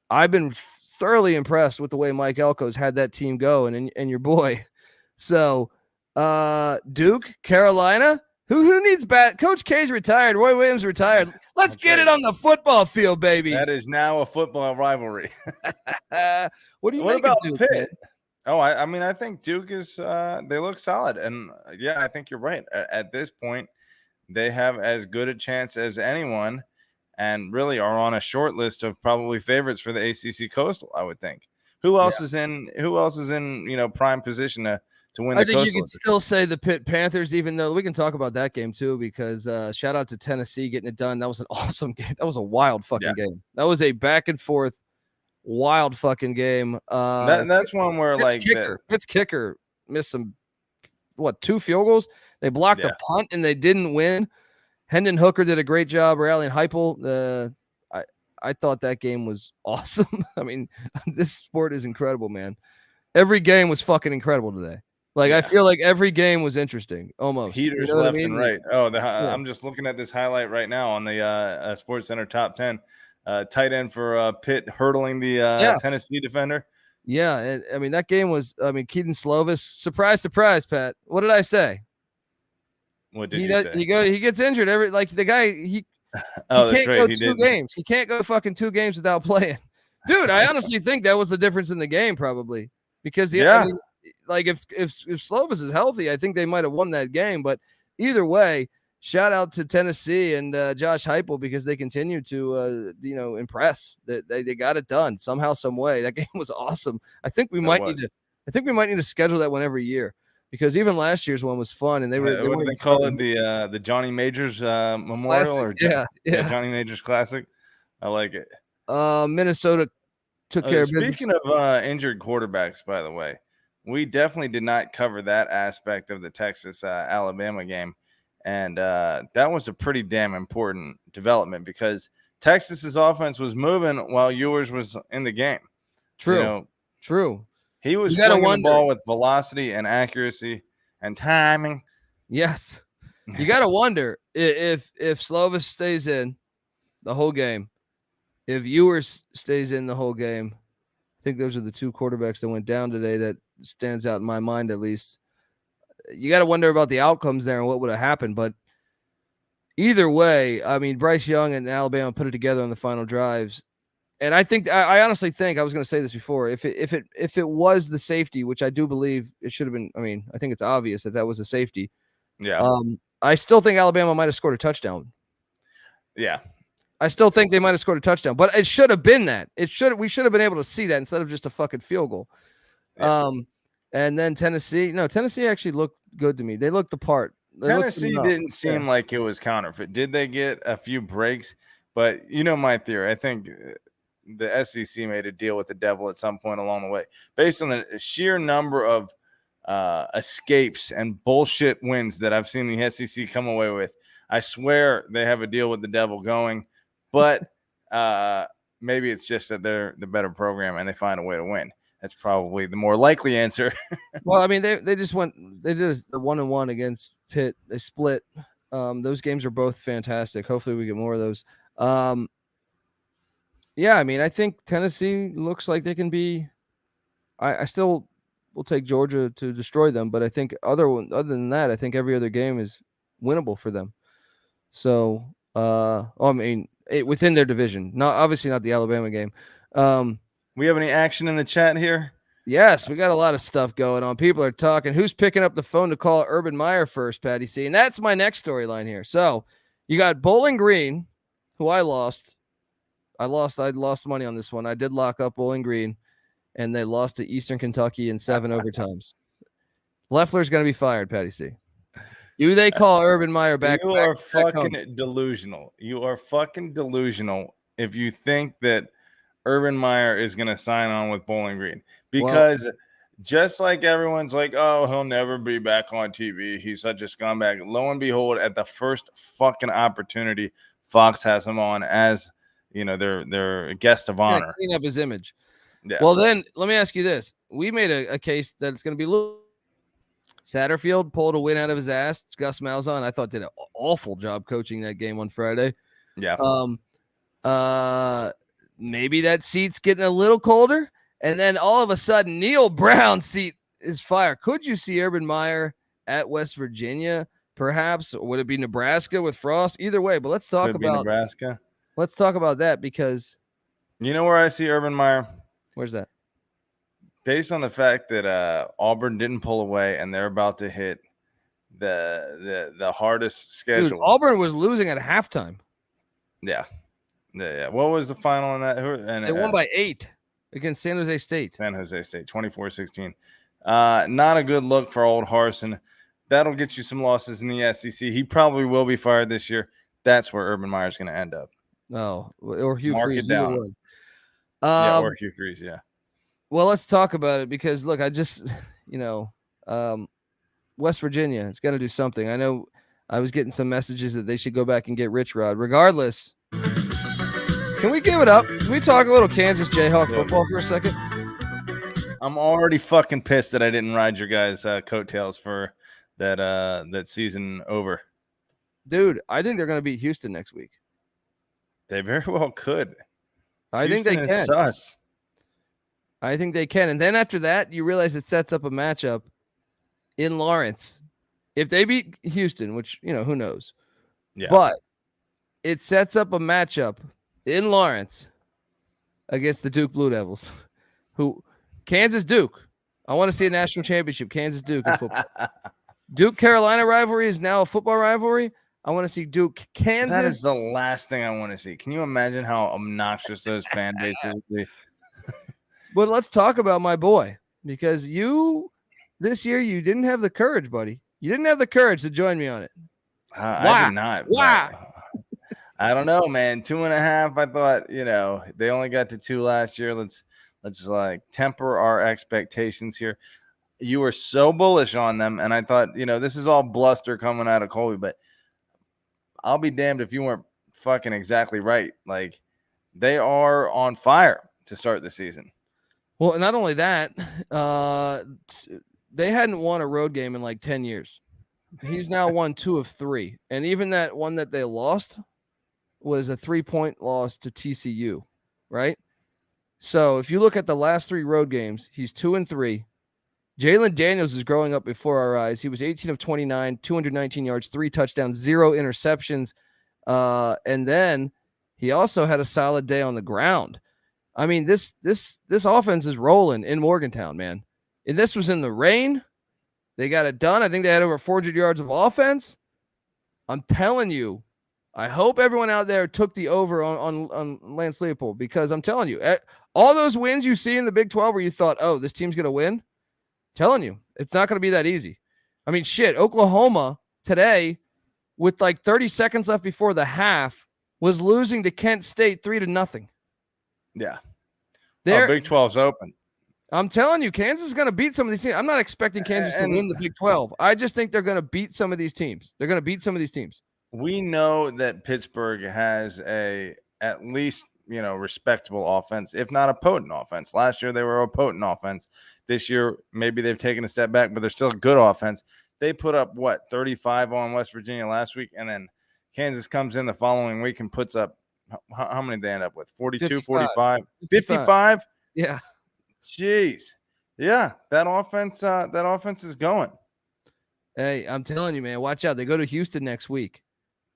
I've been thoroughly impressed with the way Mike Elko's had that team go and your boy. So Duke, Carolina, who needs bat? Coach K's retired. Roy Williams retired. Let's get it on the football field, baby. That is now a football rivalry. What do you make about Duke, Pitt? man? Oh, I mean, I think Duke is they look solid. And yeah, I think you're right. At this point, they have as good a chance as anyone and really are on a short list of probably favorites for the ACC Coastal, I would think. Who else is in prime position to win the Coastal? I think you can still say the Pitt Panthers, even though we can talk about that game too, because shout out to Tennessee getting it done. That was an awesome game. That was a wild fucking game. That was a back and forth wild fucking game. That's one where Pitt's kicker missed some 2 field goals. They blocked a punt and they didn't win. Hendon Hooker did a great job rallying Heupel. I thought that game was awesome. I mean, this sport is incredible, man. Every game was fucking incredible today. I feel like every game was interesting, almost. Heaters left and right. Oh, I'm just looking at this highlight right now on the Sports Center top 10. Tight end for Pitt hurtling the Tennessee defender. Yeah, I mean, that game was, Keaton Slovis. Surprise, surprise, Pat. What did I say? What did you say? He gets injured the guy. He can't go 2 games. He can't go fucking 2 games without playing. Dude, I honestly think that was the difference in the game, probably, because if Slovis is healthy, I think they might have won that game. But either way, shout out to Tennessee and Josh Heupel, because they continue to impress. That they got it done somehow, some way. That game was awesome. I think we might need to schedule that one every year, because even last year's one was fun. And what do they call it? The Johnny Majors Memorial Classic. Johnny Majors Classic. I like it. Minnesota took care of business. Speaking of injured quarterbacks, by the way, we definitely did not cover that aspect of the Texas Alabama game. And that was a pretty damn important development, because Texas's offense was moving while yours was in the game. True. He was flinging the ball with velocity and accuracy and timing. Yes. You got to wonder if Slovis stays in the whole game, if Ewers stays in the whole game. I think those are the 2 quarterbacks that went down today that stands out in my mind, at least. You got to wonder about the outcomes there and what would have happened. But either way, I mean, Bryce Young and Alabama put it together on the final drives. And I think, I honestly think, I was going to say this before, if it was the safety, which I do believe it should have been, I mean, I think it's obvious that was a safety. Yeah. I still think Alabama might have scored a touchdown. Yeah. I still think they might have scored a touchdown, but it should have been that. We should have been able to see that instead of just a fucking field goal. Yeah. And then Tennessee actually looked good to me. They looked the part. Tennessee didn't seem like it was counterfeit. Did they get a few breaks? But my theory, I think the SEC made a deal with the devil at some point along the way, based on the sheer number of escapes and bullshit wins that I've seen the SEC come away with. I swear they have a deal with the devil going, but maybe it's just that they're the better program and they find a way to win. That's probably the more likely answer. Well, I mean, they did the 1-1 against Pitt. They split. Those games are both fantastic. Hopefully we get more of those. Yeah, I mean, I think Tennessee looks like they can be. I still will take Georgia to destroy them, but I think other than that, I think every other game is winnable for them. So, I mean, within their division, obviously not the Alabama game. We have any action in the chat here? Yes, we got a lot of stuff going on. People are talking. Who's picking up the phone to call Urban Meyer first, Patty C? And that's my next storyline here. So you got Bowling Green, who I lost. I lost money on this one. I did lock up Bowling Green, and they lost to Eastern Kentucky in 7 overtimes. Leffler's going to be fired, Patty C. Do they call Urban Meyer back? You are fucking delusional. You are fucking delusional if you think that Urban Meyer is going to sign on with Bowling Green, because just like everyone's like, oh, he'll never be back on TV. He's such a scumbag. Lo and behold, at the first fucking opportunity Fox has him on as their guest of honor. Clean up his image. Yeah. Well, then let me ask you this: we made a case that it's going to be Satterfield pulled a win out of his ass. Gus Malzahn, I thought, did an awful job coaching that game on Friday. Yeah. Maybe that seat's getting a little colder, and then all of a sudden, Neil Brown's seat is fire. Could you see Urban Meyer at West Virginia, perhaps? Or would it be Nebraska with Frost? Either way, but let's talk about Nebraska. Let's talk about that because you know where I see Urban Meyer. Where's that? Based on the fact that Auburn didn't pull away and they're about to hit the hardest schedule. Dude, Auburn was losing at halftime. Yeah. What was the final on that? They won by 8 against San Jose State. 24-16. Not a good look for old Harsin. That'll get you some losses in the SEC. He probably will be fired this year. That's where Urban Meyer's going to end up. Oh, or Hugh Mark Freeze. it down. Or Hugh Freeze, yeah. Well, let's talk about it because, look, I just, West Virginia is going to do something. I know I was getting some messages that they should go back and get Rich Rod. Regardless, can we give it up? Can we talk a little Kansas Jayhawk football for a second? I'm already fucking pissed that I didn't ride your guys' coattails for that season over. Dude, I think they're going to beat Houston next week. They very well could. I think they can. Sus. I think they can. And then after that, you realize it sets up a matchup in Lawrence. If they beat Houston, which, who knows? Yeah. But it sets up a matchup in Lawrence against the Duke Blue Devils, Kansas Duke. I want to see a national championship, Kansas Duke in football. Duke Carolina rivalry is now a football rivalry. I want to see Duke Kansas. That is the last thing I want to see. Can you imagine how obnoxious those fan bases would be? But let's talk about my boy, because this year you didn't have the courage, buddy. You didn't have the courage to join me on it. I did not. Why? I don't know, man. 2.5. I thought, they only got to 2 last year. Let's temper our expectations here. You were so bullish on them, and I thought, this is all bluster coming out of Colby, but I'll be damned if you weren't fucking exactly right. Like, they are on fire to start the season. Well, not only that, they hadn't won a road game in like 10 years. He's now won 2 of 3. And even that one that they lost was a 3-point loss to TCU, right? So if you look at the last 3 road games, he's 2 and 3. Jalen Daniels is growing up before our eyes. He was 18 of 29, 219 yards, 3 touchdowns, 0 interceptions. And then he also had a solid day on the ground. I mean, this offense is rolling in Morgantown, man. And this was in the rain. They got it done. I think they had over 400 yards of offense. I'm telling you, I hope everyone out there took the over on Lance Leopold, because I'm telling you, all those wins you see in the Big 12 where you thought, oh, this team's going to win, telling you, it's not going to be that easy. I mean, shit, Oklahoma today with like 30 seconds left before the half was losing to Kent State 3-0. Yeah. Big 12's open. I'm telling you, Kansas is going to beat some of these teams. I'm not expecting Kansas to win the Big 12. I just think they're going to beat some of these teams. We know that Pittsburgh has at least, respectable offense, if not a potent offense. Last year, they were a potent offense. This year, maybe they've taken a step back, but they're still a good offense. They put up, 35 on West Virginia last week, and then Kansas comes in the following week and puts up, how many did they end up with? 42, 55. 45, 55? Yeah. Jeez. Yeah, that offense is going. Hey, I'm telling you, man, watch out. They go to Houston next week.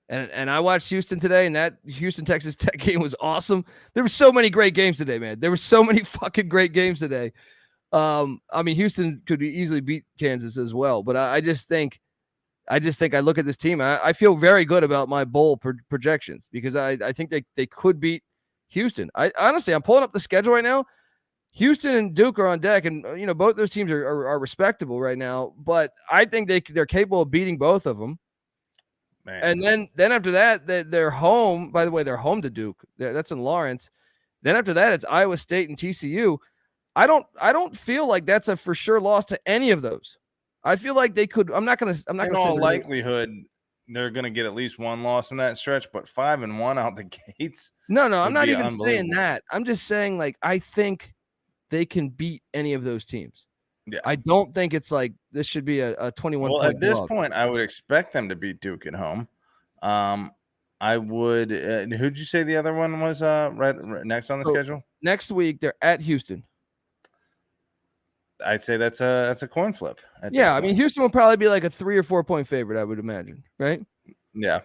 And I watched Houston today, and that Houston-Texas Tech game was awesome. There were so many great games today, man. There were so many fucking great games today. I mean, Houston could easily beat Kansas as well, but I just think I look at this team, and I feel very good about my bowl projections, because I think they could beat Houston. Honestly, I'm pulling up the schedule right now. Houston and Duke are on deck, and both those teams are respectable right now. But I think they're capable of beating both of them. Man. And then after that, they're home. By the way, they're home to Duke. That's in Lawrence. Then after that, it's Iowa State and TCU. I don't feel like that's a for sure loss to any of those. I feel like they could. I'm not gonna. In all likelihood, they're going to get at least one loss in that stretch, but 5-1 out the gates. No, I'm not even saying that. I'm just saying, like, I think they can beat any of those teams. Yeah. I don't think it's like this should be a 21 Well, point at this dog. point, I would expect them to beat Duke at home. I would. Who'd you say the other one was? Right next on the schedule. Next week they're at Houston. I'd say that's a coin flip. Yeah, I mean Houston will probably be like a 3 or 4 point favorite, I would imagine, right? Yeah.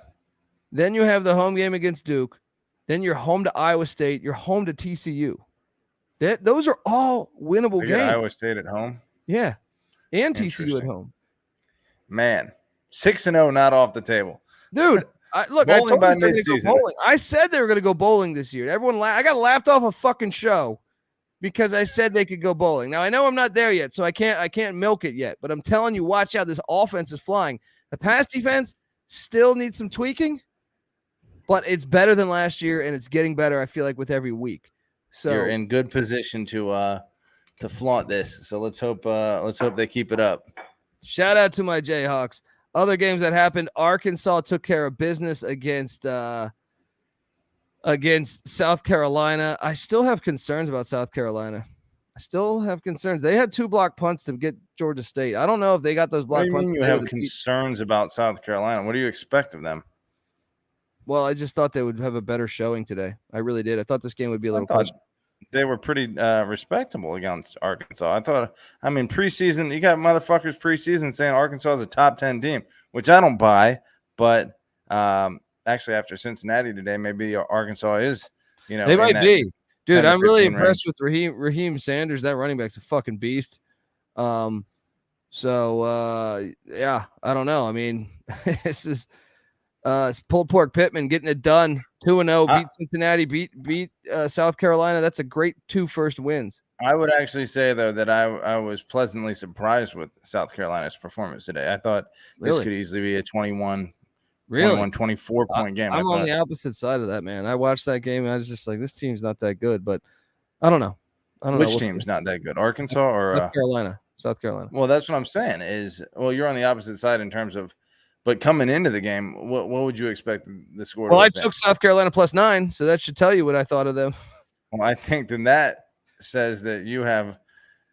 Then you have the home game against Duke. Then you're home to Iowa State. You're home to TCU. Those are all winnable games. Iowa State at home. Yeah, and TCU at home. Man, 6-0 not off the table, dude. I told you they were going to go bowling. I said they were going to go bowling this year. Everyone, I got laughed off a fucking show because I said they could go bowling. Now I know I'm not there yet, so I can't milk it yet. But I'm telling you, watch out. This offense is flying. The pass defense still needs some tweaking, but it's better than last year, and it's getting better. I feel like with every week. So you're in good position to flaunt this. So let's hope they keep it up. Shout out to my Jayhawks. Other games that happened: Arkansas took care of business against South Carolina. I still have concerns about South Carolina. I still have concerns. They had 2 block punts to get Georgia State. I don't know if they got those block punts. You have concerns about South Carolina. What do you expect of them? Well, I just thought they would have a better showing today. I really did. I thought this game would be a little closer. They were pretty respectable against Arkansas. I mean, preseason, you got motherfuckers preseason saying Arkansas is a top 10 team, which I don't buy. But actually, after Cincinnati today, maybe Arkansas is, they might be. Dude, I'm really impressed with Raheem Sanders. That running back's a fucking beast. Yeah, I don't know. I mean, this is pulled pork Pittman getting it done. 2-0, beat Cincinnati, beat South Carolina. That's a great 2 first wins. I would actually say, though, that I was pleasantly surprised with South Carolina's performance today. I thought this could easily be a 24 point game. I'm on the opposite side of that, man. I watched that game and I was just like, this team's not that good, but I don't know. Which team's not that good? Arkansas or South Carolina. Well, that's what I'm saying you're on the opposite side in terms of, but coming into the game, what would you expect the score to be? Well, I took South Carolina +9, so that should tell you what I thought of them. Well, I think then that says that you have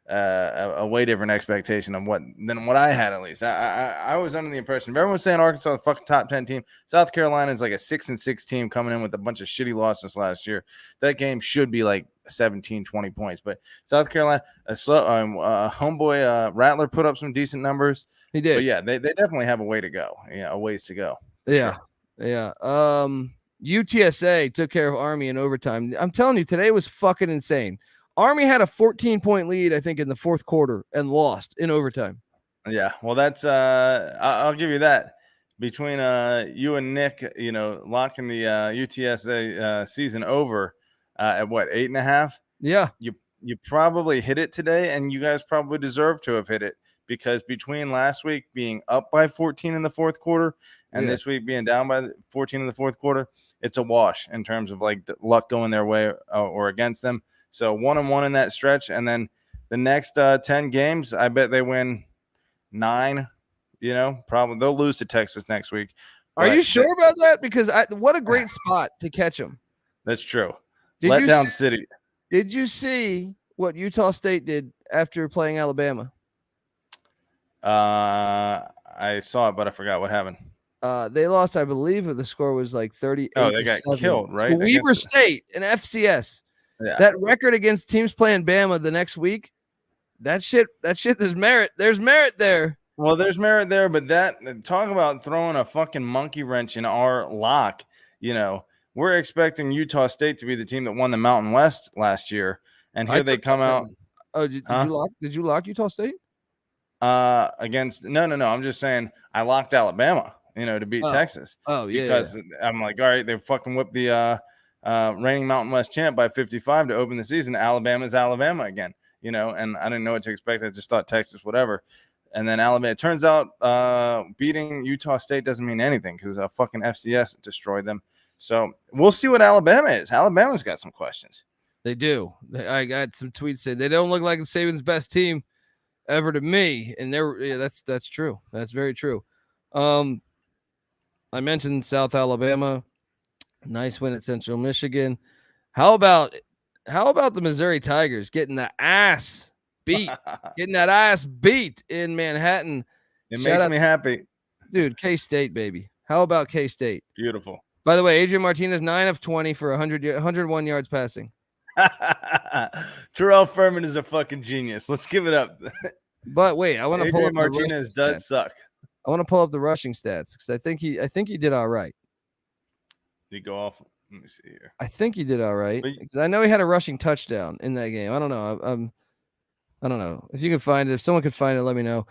a way different expectation of than what I had, at least. I was under the impression if everyone's saying Arkansas is a fucking top 10 team, South Carolina is like a 6-6 team coming in with a bunch of shitty losses last year. That game should be like 17, 20 points. But South Carolina, homeboy Rattler put up some decent numbers. He did. But yeah, they definitely have a way to go. Yeah, a ways to go. Yeah. Sure. Yeah. UTSA took care of Army in overtime. I'm telling you, today was fucking insane. Army had a 14-point lead, I think, in the 4th quarter and lost in overtime. Yeah, well, that's I'll give you that. Between you and Nick, locking the UTSA season over at what, 8.5? Yeah. You probably hit it today, and you guys probably deserve to have hit it, because between last week being up by 14 in the 4th quarter and this week being down by 14 in the 4th quarter, it's a wash in terms of like the luck going their way or against them. So 1-1 in that stretch, and then the next 10 games, I bet they win 9. Probably they'll lose to Texas next week. Are you sure about that? Because what a great spot to catch them. That's true. Letdown City. Did you see what Utah State did after playing Alabama? I saw it, but I forgot what happened. They lost, I believe, the score was like 38. Oh, they got killed, right? Weber State and FCS. Yeah. That record against teams playing Bama the next week, that shit, there's merit. There's merit there. Well, there's merit there, but talk about throwing a fucking monkey wrench in our lock. We're expecting Utah State to be the team that won the Mountain West last year, and here they come out. Oh, did you lock Utah State? Against no. I'm just saying I locked Alabama, to beat Texas. Oh, yeah. Because I'm like, all right, they fucking whipped the reigning Mountain West champ by 55 to open the season. Alabama's Alabama again, and I didn't know what to expect. I just thought Texas, whatever. And then Alabama, it turns out beating Utah State doesn't mean anything because fucking FCS destroyed them. So we'll see what Alabama is. Alabama's got some questions. They do. I got some tweets saying they don't look like Saban's best team ever to me. And that's true. That's very true. I mentioned South Alabama. Nice win at Central Michigan. How about the Missouri Tigers getting the ass beat, getting that ass beat in Manhattan? It makes me happy. Dude, K-State, baby. How about K-State? Beautiful. By the way, Adrian Martinez, 9 of 20 for 101 yards passing. Terrell Furman is a fucking genius. Let's give it up. But wait, I want to pull up Martinez does suck. I want to pull up the rushing stats because I think he did all right. Did he go off? Let me see here. I think he did all right because I know he had a rushing touchdown in that game. I don't know. I don't know if you can find it. If someone could find it, let me know.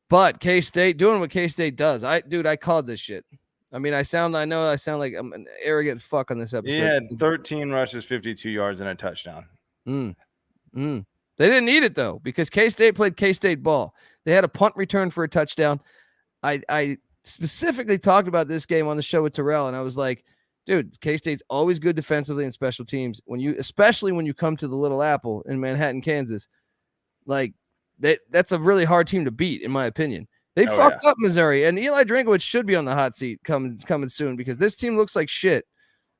But K-State doing what K-State does. I called this shit. I mean, I know I sound like I'm an arrogant fuck on this episode. He had 13 rushes, 52 yards, and a touchdown. They didn't need it though because K-State played K-State ball. They had a punt return for a touchdown. I specifically talked about this game on the show with Terrell, and I was like, dude, K-State's always good defensively and special teams. Especially when you come to the Little Apple in Manhattan, Kansas, like that's a really hard team to beat, in my opinion. They fucked up Missouri, and Eli Drinkowitz should be on the hot seat coming soon because this team looks like shit.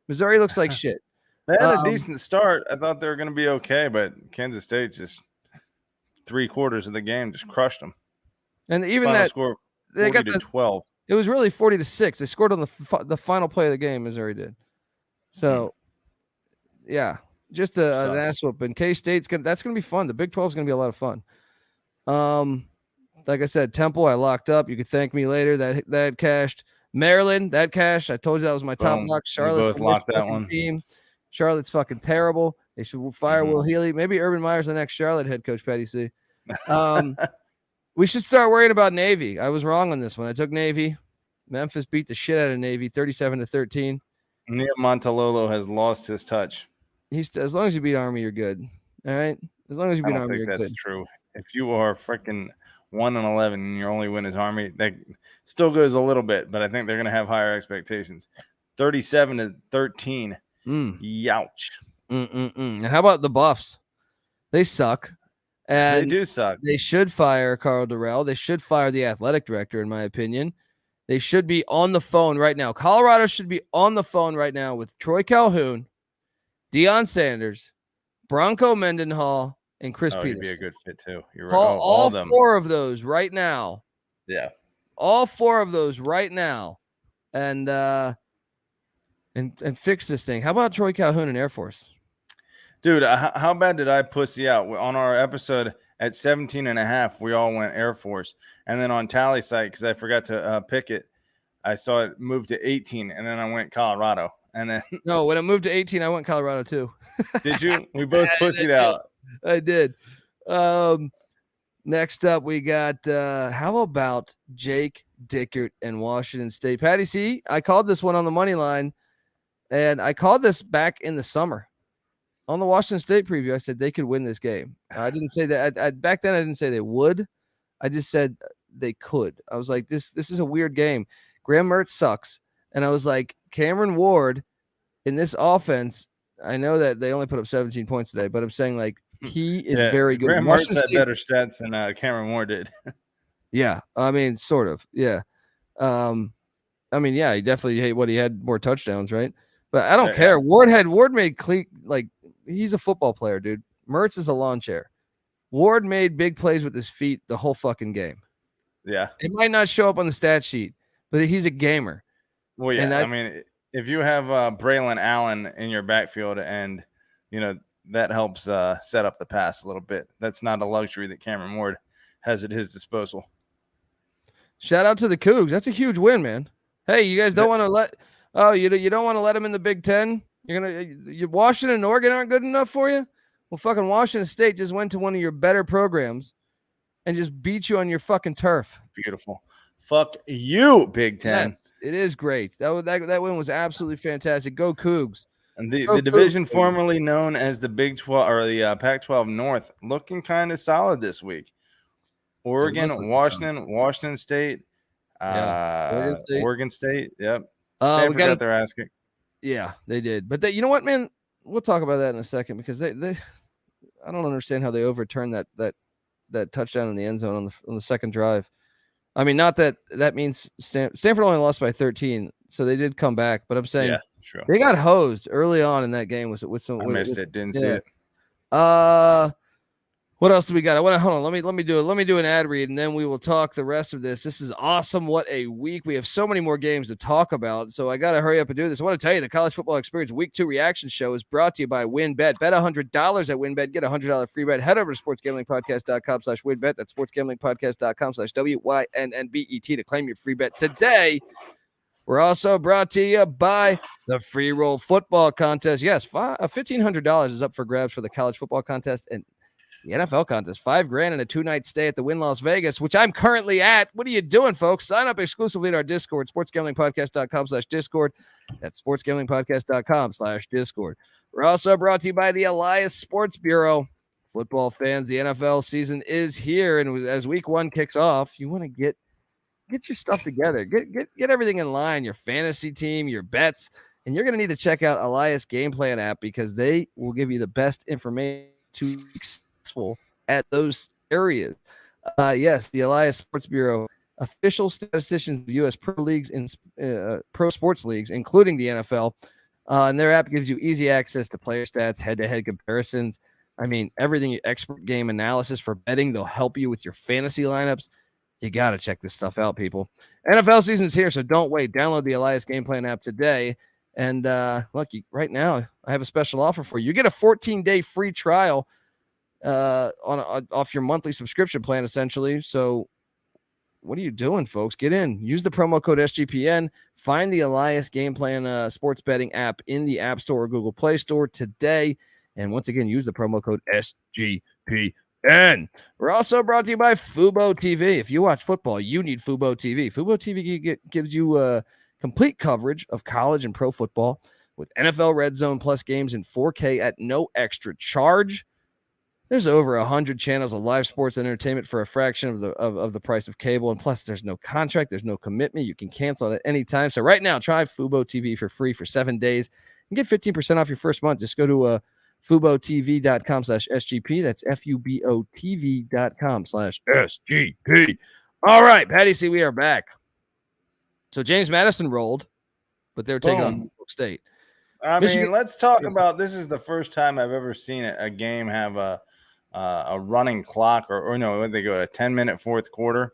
Missouri looks like shit. They had a decent start. I thought they were going to be okay, but Kansas State just 3/4 of the game just crushed them. And even final that score, 40 they got to 12. It was really 40-6. They scored on the final play of the game. Missouri did. So, yeah, just an ass whooping. K-State's that's gonna be fun. The Big 12 is gonna be a lot of fun. Like I said, Temple, I locked up. You could thank me later. That cashed. Maryland, that cashed. I told you that was my top lock. Charlotte's the worst fucking team. Charlotte's fucking terrible. They should fire Will Healy. Maybe Urban Meyer's the next Charlotte head coach, Patty C. We should start worrying about Navy. I was wrong on this one. I took Navy. Memphis beat the shit out of Navy, 37-13. Nia Montalolo has lost his touch. As long as you beat Army, you're good. All right? As long as you beat Army, you're good. That's true. If you are freaking 1-11 and your only win is Army, that still goes a little bit, but I think they're going to have higher expectations. 37-13. Youch. And how about the Buffs? They suck. And they do suck. They should fire Carl Durrell. They should fire the athletic director, in my opinion. They should be on the phone right now. Colorado should be on the phone right now with Troy Calhoun, Deion Sanders, Bronco Mendenhall, and Chris Peterson. He'd be a good fit too. You're Call right. all four of those right now. Yeah. All four of those right now. And fix this thing. How about Troy Calhoun and Air Force? Dude, how bad did I pussy out? On our episode at 17.5, we all went Air Force. And then on Tally site, because I forgot to pick it, I saw it move to 18, and then I went Colorado. And then no, when it moved to 18, I went Colorado too. Did you? We both pussied out. I did. Next up, we got how about Jake Dickert and Washington State? Patty C, I called this one on the money line, and I called this back in the summer. On the Washington State preview, I said they could win this game. I didn't say that. Back then, I didn't say they would. I just said they could. I was like, this is a weird game. Graham Mertz sucks. And I was like, Cameron Ward in this offense, I know that they only put up 17 points today, but I'm saying, like, he is very good. Graham Mertz had better stats than Cameron Ward did. Yeah. I mean, sort of. Yeah. I mean, yeah, he definitely had more touchdowns, right? But I don't care. Yeah. Ward made like he's a football player, dude. Mertz is a lawn chair. Ward made big plays with his feet the whole fucking game. Yeah. It might not show up on the stat sheet, but he's a gamer. Well, yeah. I mean, if you have Braylon Allen in your backfield and, that helps set up the pass a little bit. That's not a luxury that Cameron Ward has at his disposal. Shout out to the Cougs. That's a huge win, man. Hey, you guys don't want to you don't want to let them in the Big Ten? Washington and Oregon aren't good enough for you? Well, fucking Washington State just went to one of your better programs and just beat you on your fucking turf. Beautiful. Fuck you, Big Ten. Yes, it is great. That win was absolutely fantastic. Go Cougs. And the division formerly known as the Big 12 or the Pac-12 North looking kind of solid this week. Oregon, Washington State, Oregon State. Yep. Stanford got their ass kicked. Yeah, they did. But you know what, man? We'll talk about that in a second because they I don't understand how they overturned that touchdown in the end zone on the second drive. I mean, not that means Stanford only lost by 13, so they did come back. But I'm saying they got hosed early on in that game with some. I missed it. Didn't see it. What else do we got? Hold on. Let me do an ad read, and then we will talk the rest of this. This is awesome. What a week. We have so many more games to talk about, so I got to hurry up and do this. I want to tell you the College Football Experience Week 2 reaction show is brought to you by WynnBET. Bet $100 at WynnBET. Get a $100 free bet. Head over to sportsgamblingpodcast.com/WynnBET. That's sportsgamblingpodcast.com/WYNNBET to claim your free bet today. We're also brought to you by the Free Roll Football Contest. Yes, $1,500 is up for grabs for the College Football Contest and the NFL contest. $5,000 and a 2-night stay at the Wynn Las Vegas, which I'm currently at. What are you doing, folks? Sign up exclusively to our Discord, sportsgamblingpodcast.com/Discord. That's sportsgamblingpodcast.com/Discord. We're also brought to you by the Elias Sports Bureau. Football fans, the NFL season is here, and as week 1 kicks off, you want to get your stuff together. Get everything in line, your fantasy team, your bets, and you're going to need to check out Elias Game Plan app because they will give you the best information to at those areas. Yes, the Elias Sports Bureau, official statisticians of U.S. pro leagues and pro sports leagues, including the NFL. And their app gives you easy access to player stats, head-to-head comparisons. I mean, everything, expert game analysis for betting. They'll help you with your fantasy lineups. You got to check this stuff out, people. NFL season's here, so don't wait. Download the Elias Game Plan app today. And look, right now, I have a special offer for you. You get a 14-day free trial off your monthly subscription plan, essentially. So what are you doing, folks? Get in. Use the promo code SGPN. Find the Elias Game Plan sports betting app in the App Store or Google Play Store today. And once again, use the promo code SGPN. We're also brought to you by Fubo TV. If you watch football, you need Fubo TV. Fubo TV gives you complete coverage of college and pro football with NFL Red Zone plus games in 4K at no extra charge. There's over 100 channels of live sports entertainment for a fraction of the price of cable. And plus, there's no contract. There's no commitment. You can cancel it at any time. So right now, try Fubo TV for free for 7 days and get 15% off your first month. Just go to FuboTV.com/SGP. That's FUBOTV.com/SGP. All right, Patty C, we are back. So James Madison rolled, but they're taking on Norfolk State. I mean, let's talk about, this is the first time I've ever seen a game have a running clock or no, when they go to a 10-minute fourth quarter.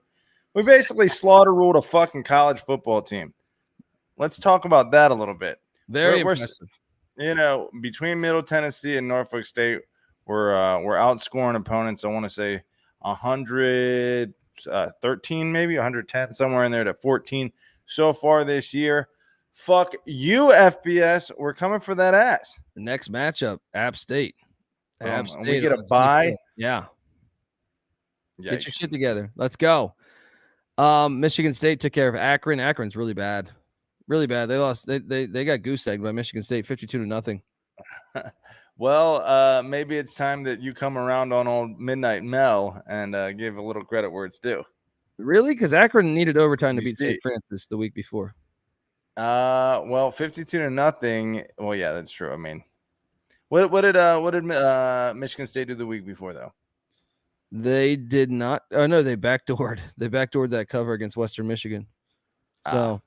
We basically slaughter ruled a fucking college football team. Let's talk about that a little bit. Very impressive. You know, between Middle Tennessee and Norfolk State, we're outscoring opponents. I want to say 113, maybe 110, somewhere in there to 14 so far this year. Fuck you, FBS. We're coming for that ass. The next matchup, App State. App State. We get a bye. Yeah. Yikes. Get your shit together. Let's go. Michigan State took care of Akron. Akron's really bad. Really bad. They lost. They got goose egged by Michigan State 52-0. Well, maybe it's time that you come around on old Midnight Mel and give a little credit where it's due. Really? Because Akron needed overtime to beat St. Francis the week before. Well, 52-0. Well, yeah, that's true. I mean, what did Michigan State do the week before though? They did not. Oh no, they backdoored. They backdoored that cover against Western Michigan. So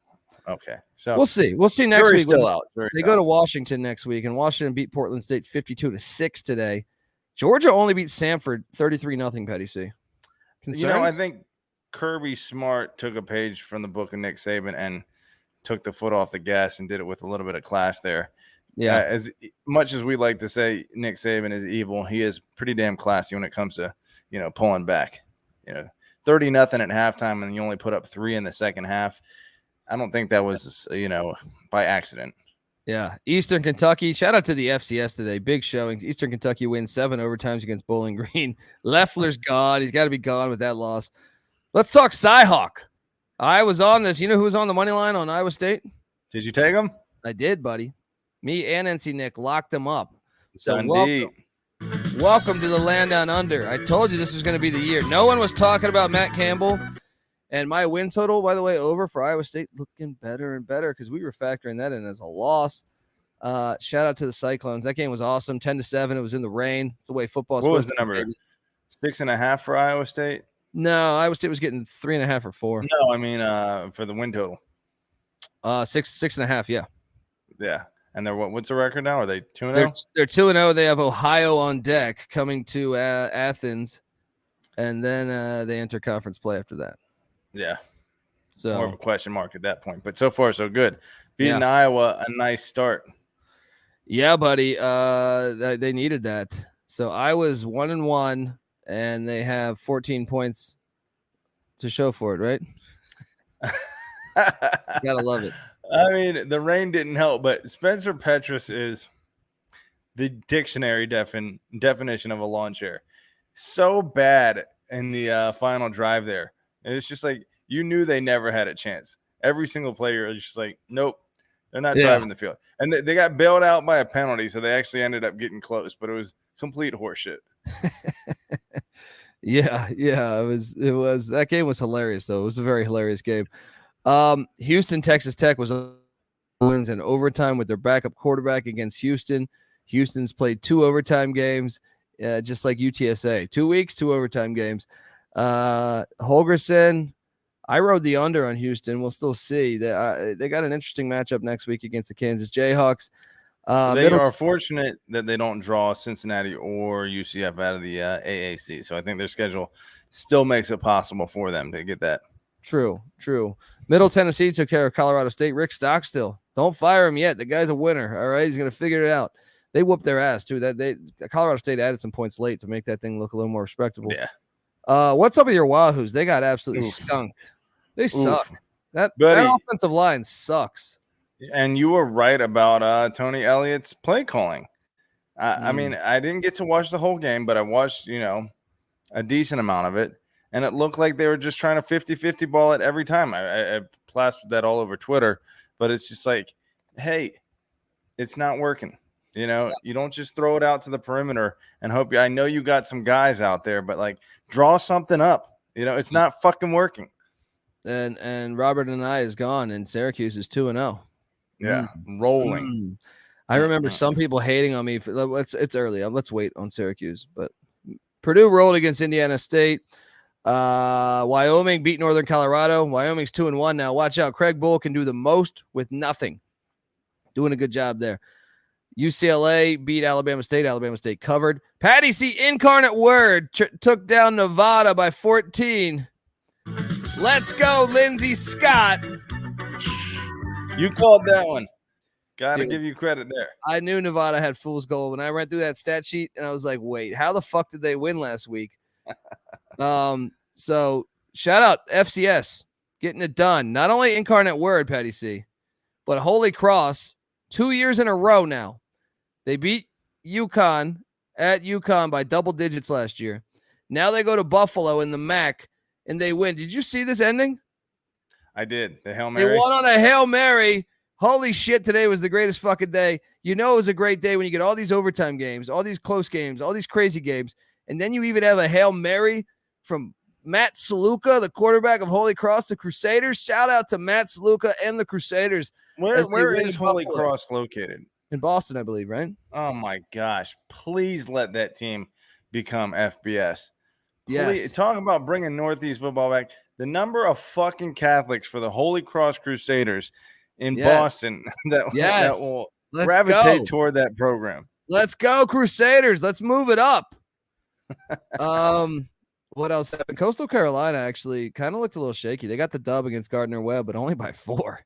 okay, so we'll see. We'll see next week. Still out. They go to Washington next week, and Washington beat Portland State 52-6 today. Georgia only beat Samford 33-0. Petty C. Concerns? You know, I think Kirby Smart took a page from the book of Nick Saban and took the foot off the gas and did it with a little bit of class there. Yeah. As much as we like to say Nick Saban is evil, he is pretty damn classy when it comes to, you know, pulling back. You know, 30-0 at halftime, and you only put up 3 in the second half. I don't think that was, you know, by accident. Yeah. Eastern Kentucky. Shout out to the FCS today. Big showing. Eastern Kentucky wins 7 overtimes against Bowling Green. Leffler's gone. He's got to be gone with that loss. Let's talk Cyhawk. I was on this. You know who was on the money line on Iowa State? Did you take them? I did, buddy. Me and NC Nick locked them up. So Dundee. welcome to the land down under. I told you this was going to be the year. No one was talking about Matt Campbell. And my win total, by the way, over for Iowa State, looking better and better because we were factoring that in as a loss. Shout out to the Cyclones. That game was awesome. 10-7. It was in the rain. It's the way football is. What was the number? 6.5 for Iowa State? No, Iowa State was getting 3.5 or 4. No, I mean for the win total. 6.5. Yeah. Yeah. And they're what's the record now? Are they 2-0? They're 2-0. They have Ohio on deck coming to Athens, and then they enter conference play after that. Yeah. So more of a question mark at that point. But so far, so good. Beating Yeah. Iowa, a nice start. Yeah, buddy. They needed that. So Iowa's 1-1, and they have 14 points to show for it, right? Gotta love it. I mean, the rain didn't help, but Spencer Petras is the dictionary definition of a lawn chair. So bad in the final drive there. And it's just like you knew they never had a chance. Every single player is just like, nope, they're not driving the field. And they got bailed out by a penalty, so they actually ended up getting close, but it was complete horseshit. Yeah, it was that game was hilarious though. It was a very hilarious game. Houston, Texas Tech was wins in overtime with their backup quarterback against Houston. Houston's played 2 overtime games, just like UTSA. 2 weeks, 2 overtime games. Holgerson, I rode the under on Houston. We'll still see. They got an interesting matchup next week against the Kansas Jayhawks. They are fortunate that they don't draw Cincinnati or UCF out of the AAC. So I think their schedule still makes it possible for them to get that. True. Middle Tennessee took care of Colorado State. Rick Stockstill. Don't fire him yet. The guy's a winner. All right. He's going to figure it out. They whooped their ass too. Colorado State added some points late to make that thing look a little more respectable. Yeah. What's up with your Wahoos? They got absolutely skunked. They suck. That offensive line sucks. And you were right about Tony Elliott's play calling. I mean, I didn't get to watch the whole game, but I watched, a decent amount of it. And it looked like they were just trying to 50-50 ball it every time. I plastered that all over Twitter. But it's just like, hey, it's not working. You don't just throw it out to the perimeter and hope. I know you got some guys out there, but like draw something up. It's not fucking working. And Robert and I is gone, and Syracuse is 2-0. Yeah, rolling. I remember some people hating on me. It's early. Let's wait on Syracuse. But Purdue rolled against Indiana State. Wyoming beat Northern Colorado. Wyoming's 2-1 now. Watch out. Craig Bull can do the most with nothing. Doing a good job there. UCLA beat Alabama State. Alabama State covered. Patty C. Incarnate Word took down Nevada by 14. Let's go, Lindsey Scott. You called that one. Gotta give you credit there. I knew Nevada had fool's gold when I ran through that stat sheet, and I was like, wait, how the fuck did they win last week? So shout out FCS getting it done. Not only Incarnate Word, Patty C, but Holy Cross 2 years in a row now. They beat UConn at UConn by double digits last year. Now they go to Buffalo in the MAC and they win. Did you see this ending? I did. The Hail Mary. They won on a Hail Mary. Holy shit, today was the greatest fucking day. It was a great day when you get all these overtime games, all these close games, all these crazy games, and then you even have a Hail Mary from Matt Saluka, the quarterback of Holy Cross, the Crusaders. Shout out to Matt Saluka and the Crusaders. Where is Holy Cross located? In Boston, I believe, right? Oh, my gosh. Please let that team become FBS. Yes. Talk about bringing Northeast football back. The number of fucking Catholics for the Holy Cross Crusaders in Boston that will gravitate toward that program. Let's go, Crusaders. Let's move it up. What else happened? Coastal Carolina actually kind of looked a little shaky. They got the dub against Gardner-Webb, but only by 4.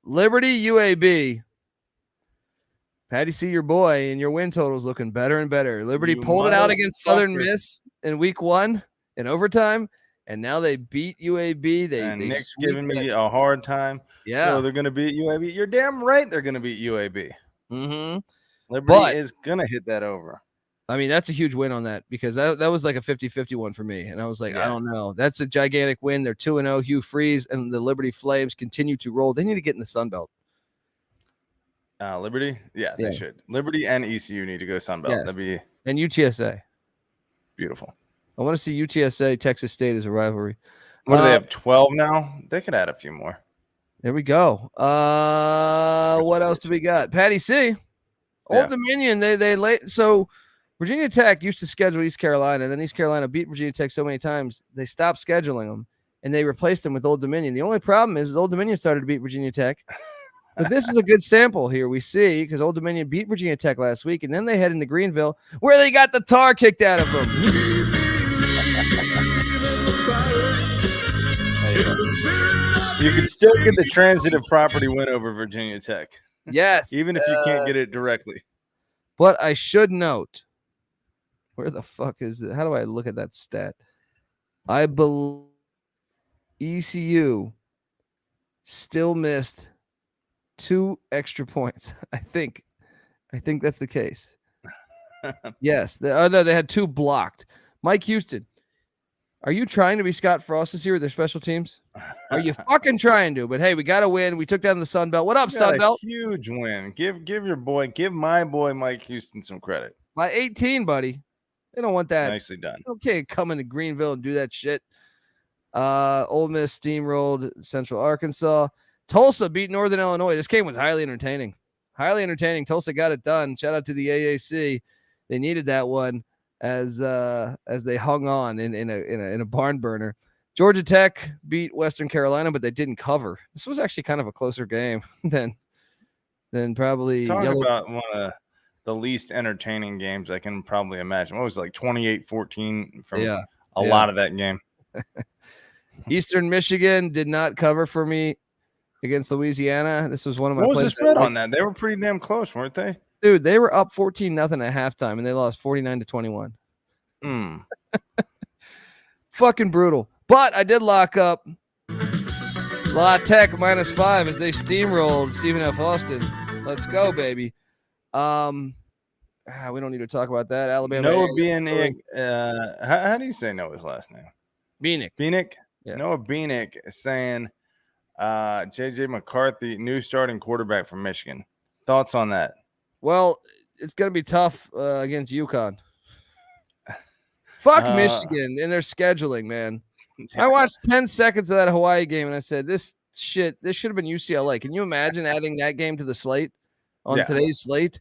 Liberty, UAB. Patty C, your boy, and your win total is looking better and better. Liberty pulled it out against Southern Miss in week 1 in overtime, and now they beat UAB. Nick's giving me a hard time. Yeah. They're going to beat UAB. You're damn right they're going to beat UAB. Mm-hmm. Liberty is going to hit that over. I mean, that's a huge win on that because that was like a 50-50 one for me. And I was like, I don't know. That's a gigantic win. They're 2-0. Hugh Freeze and the Liberty Flames continue to roll. They need to get in the Sun Belt. Liberty? Yeah, they should. Liberty and ECU need to go Sun Belt. Yes. That'd be and UTSA. Beautiful. I want to see UTSA, Texas State as a rivalry. What do they have, 12 now? They could add a few more. There we go. What else do we got? Patty C. Old Dominion. They late. So Virginia Tech used to schedule East Carolina, and then East Carolina beat Virginia Tech so many times they stopped scheduling them, and they replaced them with Old Dominion. The only problem is Old Dominion started to beat Virginia Tech. But this is a good sample here we see, because Old Dominion beat Virginia Tech last week, and then they head into Greenville, where they got the tar kicked out of them. You can still get the transitive property win over Virginia Tech. Yes. Even if you can't get it directly. But I should note, where the fuck is it? How do I look at that stat? I believe ECU still missed 2 extra points. I think that's the case. Yes. They had 2 blocked. Mike Houston, are you trying to be Scott Frost this year with their special teams? Are you fucking trying to? But hey, we got to win. We took down the Sun Belt. What up, Sun Belt? Huge win. Give my boy Mike Houston some credit. By 18, buddy. They don't want that. Nicely done. Okay, come into Greenville and do that shit. Ole Miss steamrolled Central Arkansas. Tulsa beat Northern Illinois. This game was highly entertaining. Highly entertaining. Tulsa got it done. Shout out to the AAC. They needed that one as they hung on in a barn burner. Georgia Tech beat Western Carolina, but they didn't cover. This was actually kind of a closer game than probably. Talk about one of the least entertaining games I can probably imagine. What was it, like 28-14 from a lot of that game? Eastern Michigan did not cover for me against Louisiana. This was one of my. What was the spread on that? They were pretty damn close, weren't they? Dude, they were up 14-0 at halftime, and they lost 49-21. Fucking brutal. But I did lock up La Tech -5 as they steamrolled Stephen F. Austin. Let's go, baby. We don't need to talk about that. Alabama. Noah Bieniek. How do you say Noah's last name? Bieniek. Yeah. Noah Bieniek is saying J.J. McCarthy, new starting quarterback from Michigan. Thoughts on that? Well, it's going to be tough against UConn. Fuck Michigan and their scheduling, man. I watched 10 seconds of that Hawaii game, and I said, this should have been UCLA. Can you imagine adding that game to the slate on today's slate?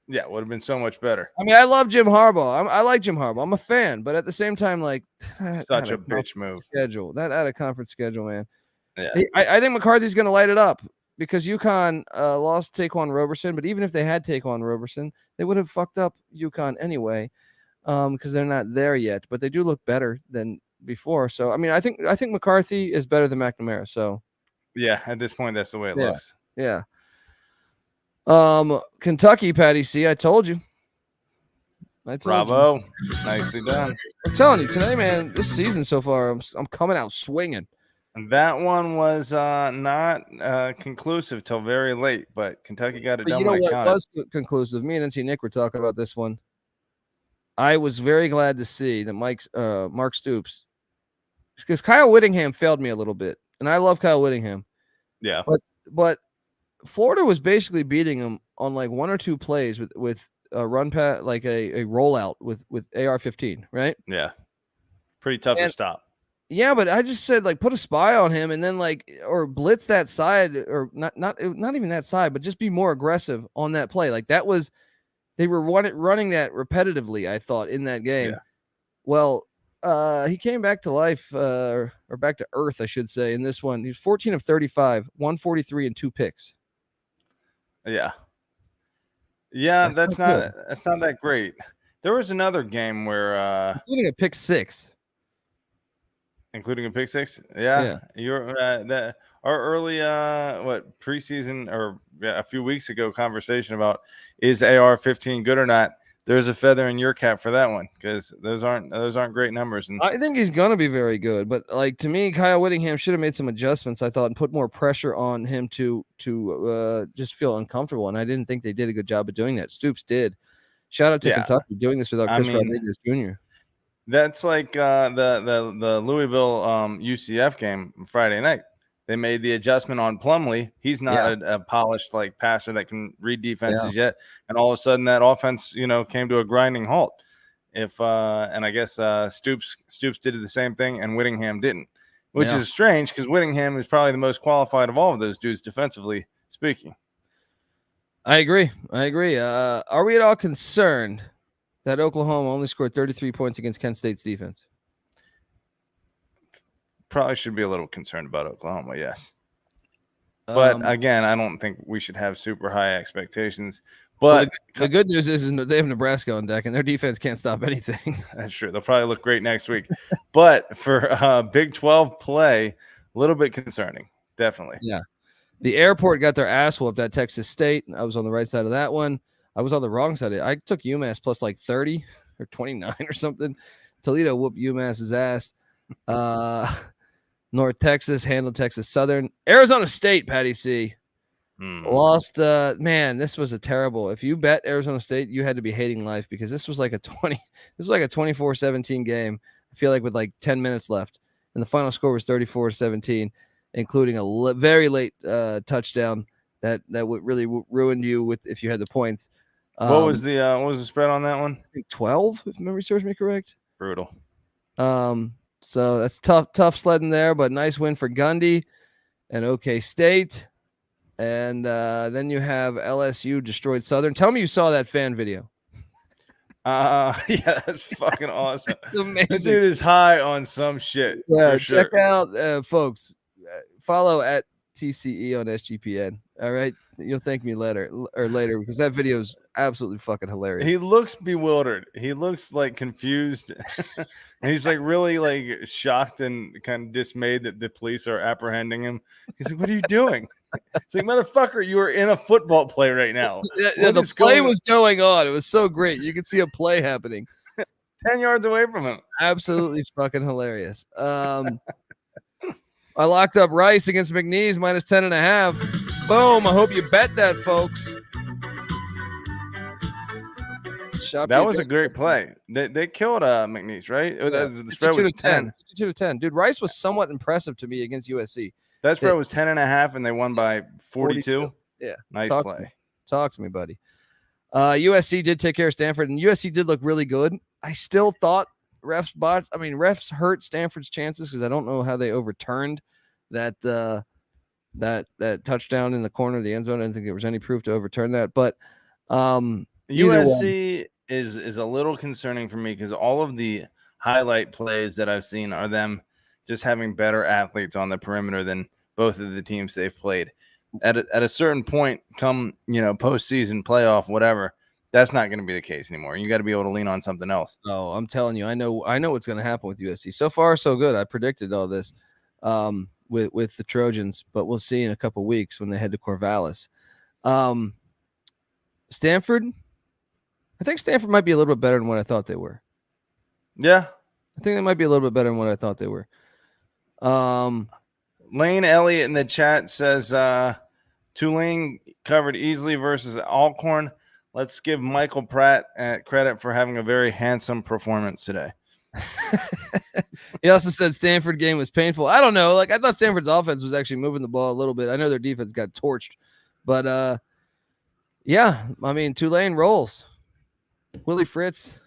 Yeah, it would have been so much better. I mean, I love Jim Harbaugh. I like Jim Harbaugh. I'm a fan, but at the same time, like, such a bitch move. Schedule that out of conference schedule, man. Yeah, I think McCarthy's going to light it up because UConn lost Taquan Roberson, but even if they had Taquan Roberson, they would have fucked up UConn anyway because they're not there yet. But they do look better than before. So I mean, I think McCarthy is better than McNamara. So yeah, at this point, that's the way it looks. Yeah. Kentucky, Patty C. I told you. Bravo. Nicely done. I'm telling you today, man, this season so far, I'm coming out swinging. That one was not conclusive till very late, but Kentucky got it done. You know what was conclusive? Me and NC Nick were talking about this one. I was very glad to see that Mark Stoops, because Kyle Whittingham failed me a little bit, and I love Kyle Whittingham. Yeah, but Florida was basically beating him on like 1 or 2 plays with a run pass, like a rollout with AR-15, right? Yeah, pretty tough to stop. Yeah, but I just said like put a spy on him and then or blitz that side, or not even that side, but just be more aggressive on that play. Like that was, they were running that repetitively, I thought, in that game. Yeah. Well, he came back to life, or back to earth, I should say, in this one. He was 14 of 35, 143 and 2 picks. Yeah. That's not that great. There was another game where including a pick 6. Including a pick 6? Yeah. You're our early preseason or a few weeks ago conversation about is AR-15 good or not. There's a feather in your cap for that one because those aren't great numbers. And I think he's gonna be very good, but like to me, Kyle Whittingham should have made some adjustments, I thought, and put more pressure on him to just feel uncomfortable. And I didn't think they did a good job of doing that. Stoops did. Shout out to Kentucky doing this without Chris Rodriguez Jr. That's like the Louisville UCF game Friday night. They made the adjustment on Plumlee. He's not a polished like passer that can read defenses yet, and all of a sudden that offense, came to a grinding halt. And I guess Stoops did the same thing, and Whittingham didn't, which is strange because Whittingham is probably the most qualified of all of those dudes defensively speaking. I agree. Are we at all concerned that Oklahoma only scored 33 points against Kent State's defense? Probably should be a little concerned about Oklahoma, yes. But again, I don't think we should have super high expectations. But the good news is they have Nebraska on deck, and their defense can't stop anything. That's true. They'll probably look great next week. But for Big 12 play, a little bit concerning, definitely. Yeah. The Airport got their ass whooped at Texas State. I was on the right side of that one. I was on the wrong side. I took UMass plus like 30 or 29 or something. Toledo whooped UMass's ass. North Texas handled Texas Southern. Arizona State, Patty C. Lost. Man, this was a terrible. If you bet Arizona State, you had to be hating life because this was like a 24-17 game. I feel like with like 10 minutes left, and the final score was 34-17, including a very late touchdown that would really ruin you with if you had the points. What was the spread on that one? I think 12, if memory serves me correct. Brutal. So that's tough sledding there, but nice win for Dundee and OK State. And then you have LSU destroyed Southern. Tell me you saw that fan video. Yeah, that's fucking awesome. It's amazing. This dude is high on some shit. Yeah, for check out, folks. Follow at TCE on SGPN. All right, you'll thank me later because that video is absolutely fucking hilarious. He looks bewildered. He looks like confused, and he's like really like shocked and kind of dismayed that the police are apprehending him. He's like, "What are you doing?" It's like, motherfucker, you are in a football play right now. Yeah, the play was going on. It was so great. You could see a play happening 10 yards away from him. Absolutely fucking hilarious. I locked up Rice against McNeese minus 10.5. Boom. I hope you bet that, folks. That was a great play. They killed McNeese, right? Yeah, the spread was 10. 52-10. Dude, Rice was somewhat impressive to me against USC. That spread was 10.5, and they won by 42. Yeah. Nice play. Talk to me, buddy. USC did take care of Stanford, and USC did look really good. I still thought refs hurt Stanford's chances because I don't know how they overturned that touchdown in the corner of the end zone. I didn't think there was any proof to overturn that. But USC is a little concerning for me because all of the highlight plays that I've seen are them just having better athletes on the perimeter than both of the teams they've played. At a certain point, come postseason, playoff, whatever, that's not going to be the case anymore. You got to be able to lean on something else. Oh, I'm telling you, I know what's going to happen with USC. So far, so good. I predicted all this with the Trojans, but we'll see in a couple weeks when they head to Corvallis. Stanford, I think Stanford might be a little bit better than what I thought they were. Yeah, I think they might be a little bit better than what I thought they were. Lane Elliott in the chat says Tulane covered easily versus Alcorn. Let's give Michael Pratt credit for having a very handsome performance today. He also said Stanford game was painful. I don't know. Like I thought Stanford's offense was actually moving the ball a little bit. I know their defense got torched, but yeah, I mean Tulane rolls. Willie Fritz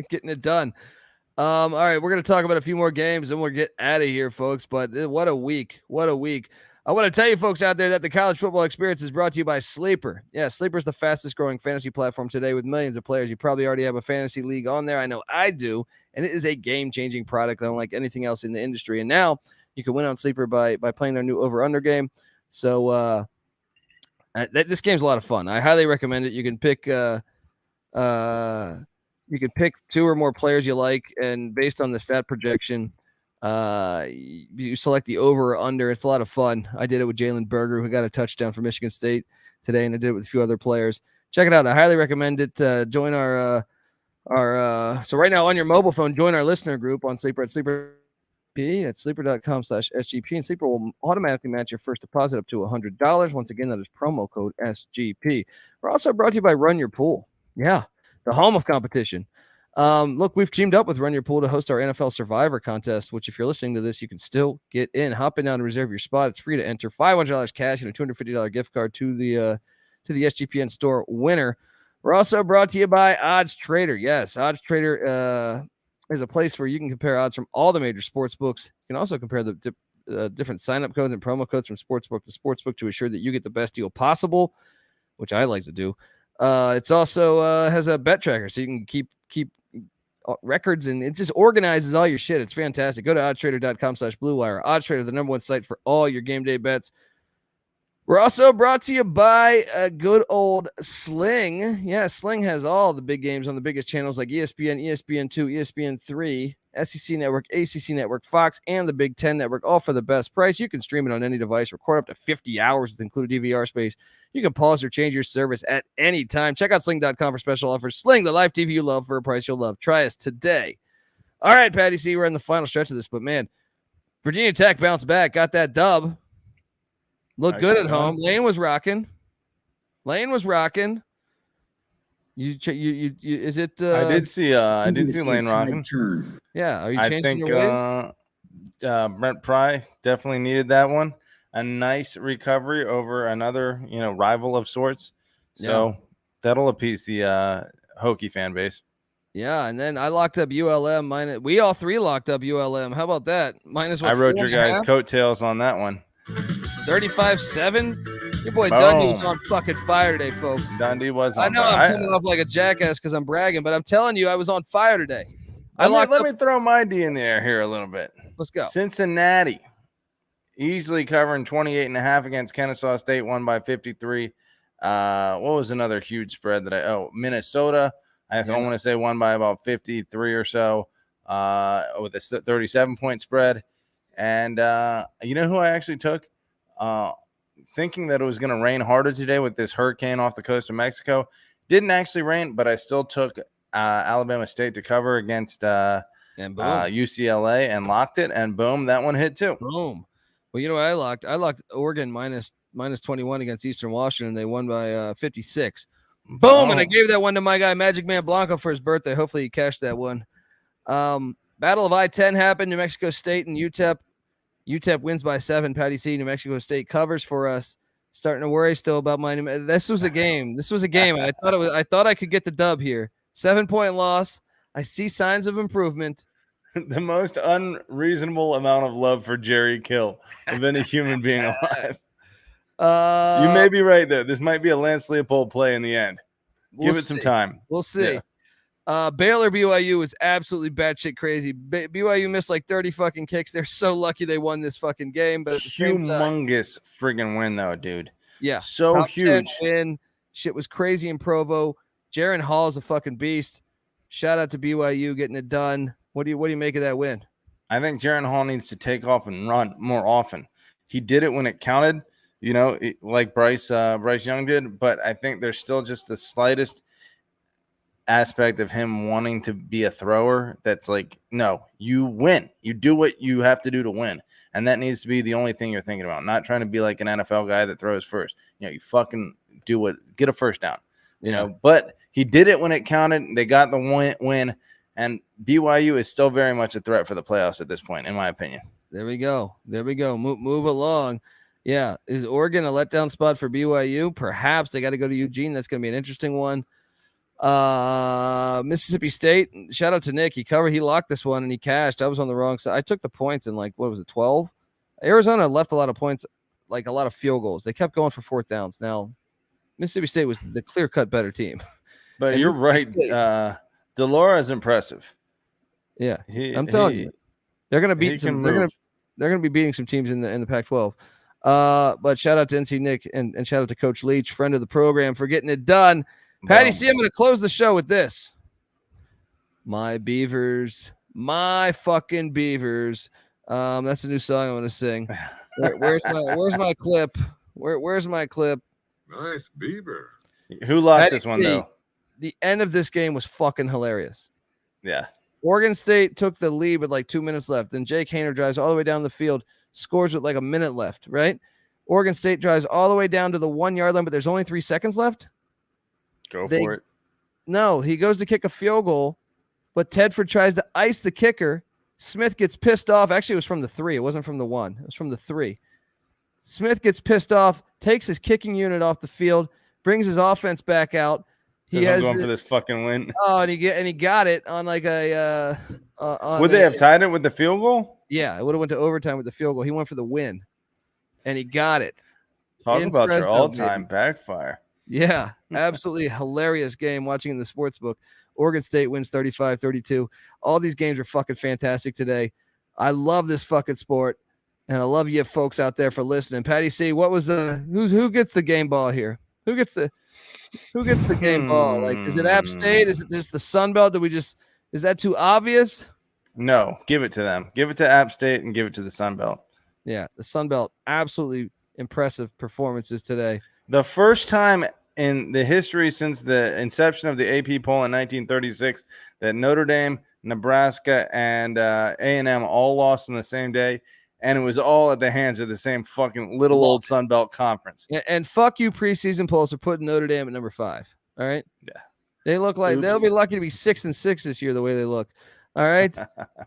getting it done. All right, we're going to talk about a few more games and we'll get out of here, folks. But what a week. What a week. I want to tell you folks out there that the college football experience is brought to you by Sleeper. Yeah, Sleeper is the fastest growing fantasy platform today with millions of players. You probably already have a fantasy league on there. I know I do. And it is a game-changing product unlike anything else in the industry. And now you can win on Sleeper by playing their new over-under game. So this game's a lot of fun. I highly recommend it. You can pick two or more players you like, and based on the stat projection, you select the over or under. It's a lot of fun. I did it with Jalen Berger, who got a touchdown for Michigan State today, and I did it with a few other players. Check it out. I highly recommend it. Join our so right now on your mobile phone, join our listener group on Sleeper at sleeper.com/SGP, and Sleeper will automatically match your first deposit up to $100. Once again, that is promo code SGP. We're also brought to you by Run Your Pool. Yeah, the home of competition. Look, we've teamed up with Run Your Pool to host our NFL Survivor contest, which if you're listening to this, you can still get in. Hop in now to reserve your spot. It's free to enter. $500 cash and a $250 gift card to the SGPN store winner. We're also brought to you by Odds Trader. Yes, Odds Trader is a place where you can compare odds from all the major sports books. You can also compare the different sign-up codes and promo codes from sportsbook to sportsbook to ensure that you get the best deal possible, which I like to do. It's also has a bet tracker, so you can keep records, and it just organizes all your shit. It's fantastic. Go to oddstrader.com/bluewire. OddsTrader, the #1 site for all your game day bets. We're also brought to you by a good old Sling. Yeah, Sling has all the big games on the biggest channels like ESPN, ESPN2, ESPN3, SEC Network, ACC Network, Fox, and the Big Ten Network, all for the best price. You can stream it on any device, record up to 50 hours with included DVR space. You can pause or change your service at any time. Check out sling.com for special offers. Sling, the live TV you love for a price you'll love. Try us today. All right, Patty C, we're in the final stretch of this, but man, Virginia Tech bounced back, got that dub. Looked good at home. Lane was rocking. You is it? I did see Lane rocking. Yeah, are you changing your ways? Brent Pry definitely needed that one. A nice recovery over another, rival of sorts. So that'll appease the Hokie fan base. Yeah, and then I locked up ULM. We all three locked up ULM. How about that? Minus what? I rode your guys' coattails on that one. 35-7. Your boy Dundee was on fucking fire today, folks. Dundee was on I know fire. I'm coming off like a jackass because I'm bragging, but I'm telling you, I was on fire today. Let me throw my D in the air here a little bit. Let's go. Cincinnati easily covering 28.5 against Kennesaw State, won by 53. What was another huge spread that Minnesota, I want to say won by about 53 or so with a 37-point spread. And you know who I actually took? Thinking that it was going to rain harder today with this hurricane off the coast of Mexico. Didn't actually rain, but I still took Alabama State to cover against UCLA and locked it. And boom, that one hit too. Boom. Well, you know what I locked? I locked Oregon minus 21 against Eastern Washington. They won by 56. Boom. And I gave that one to my guy, Magic Man Blanco, for his birthday. Hopefully he cashed that one. Battle of I-10 happened. New Mexico State and UTEP. UTEP wins by 7. Patty C. New Mexico State covers for us. Starting to worry still about my. This was a game. I thought I could get the dub here. 7-point loss. I see signs of improvement. The most unreasonable amount of love for Jerry Kill of any human being alive. You may be right there. This might be a Lance Leopold play in the end. Give it some time. We'll see. Yeah. Baylor BYU is absolutely batshit crazy. BYU missed like 30 fucking kicks. They're so lucky they won this fucking game. But at the humongous friggin' win though, dude. Yeah, so huge win. Shit was crazy in Provo. Jaron Hall is a fucking beast. Shout out to BYU getting it done. What do you make of that win? I think Jaron Hall needs to take off and run more often. He did it when it counted, like Bryce Young did. But I think there's still just the slightest aspect of him wanting to be a thrower that's like, no, you win. You do what you have to do to win. And that needs to be the only thing you're thinking about. Not trying to be like an NFL guy that throws first. You fucking get a first down. But he did it when it counted. They got the win. And BYU is still very much a threat for the playoffs at this point, in my opinion. There we go. Move along. Yeah. Is Oregon a letdown spot for BYU? Perhaps. They got to go to Eugene. That's going to be an interesting one. Mississippi State. Shout out to Nick. He locked this one and he cashed. I was on the wrong side. I took the points in 12? Arizona left a lot of points, like a lot of field goals. They kept going for fourth downs. Now, Mississippi State was the clear-cut better team. But and you're right. Delora is impressive. Yeah, I'm telling you, they're going to beat some. They're going to be beating some teams in the Pac-12. But shout out to NC Nick and shout out to Coach Leach, friend of the program, for getting it done. Patty C, I'm going to close the show with this. My Beavers, my fucking Beavers. That's a new song I'm going to sing. Where's my clip? Where's my clip? Nice Beaver. Who locked this one though? The end of this game was fucking hilarious. Yeah. Oregon State took the lead with like 2 minutes left. Then Jake Haener drives all the way down the field, scores with like a minute left, right? Oregon State drives all the way down to the 1 yard line, but there's only 3 seconds left. Go for it. No, he goes to kick a field goal, but Tedford tries to ice the kicker. Smith gets pissed off. Actually, it was from the 3. It wasn't from the 1. It was from the 3. Smith gets pissed off, takes his kicking unit off the field, brings his offense back out. He has going for this fucking win. Oh, and he got it on like a. Would they have tied it with the field goal? Yeah, it would have went to overtime with the field goal. He went for the win, and he got it. Talk about your all-time backfire. Yeah, absolutely hilarious game watching in the sports book. Oregon State wins 35-32. All these games are fucking fantastic today. I love this fucking sport, and I love you folks out there for listening. Patty C, what was who gets the game ball here? Who gets the game ball? Like, is it App State? Is it just the Sun Belt? Is that too obvious? No, give it to them. Give it to App State and give it to the Sun Belt. Yeah, the Sun Belt, absolutely impressive performances today. The first time in the history since the inception of the AP poll in 1936 that Notre Dame, Nebraska, and A&M all lost on the same day, and it was all at the hands of the same fucking little old Sun Belt conference. And fuck you, preseason polls are putting Notre Dame at number 5. All right? Yeah. They look like they'll be lucky to be 6-6 this year the way they look. All right.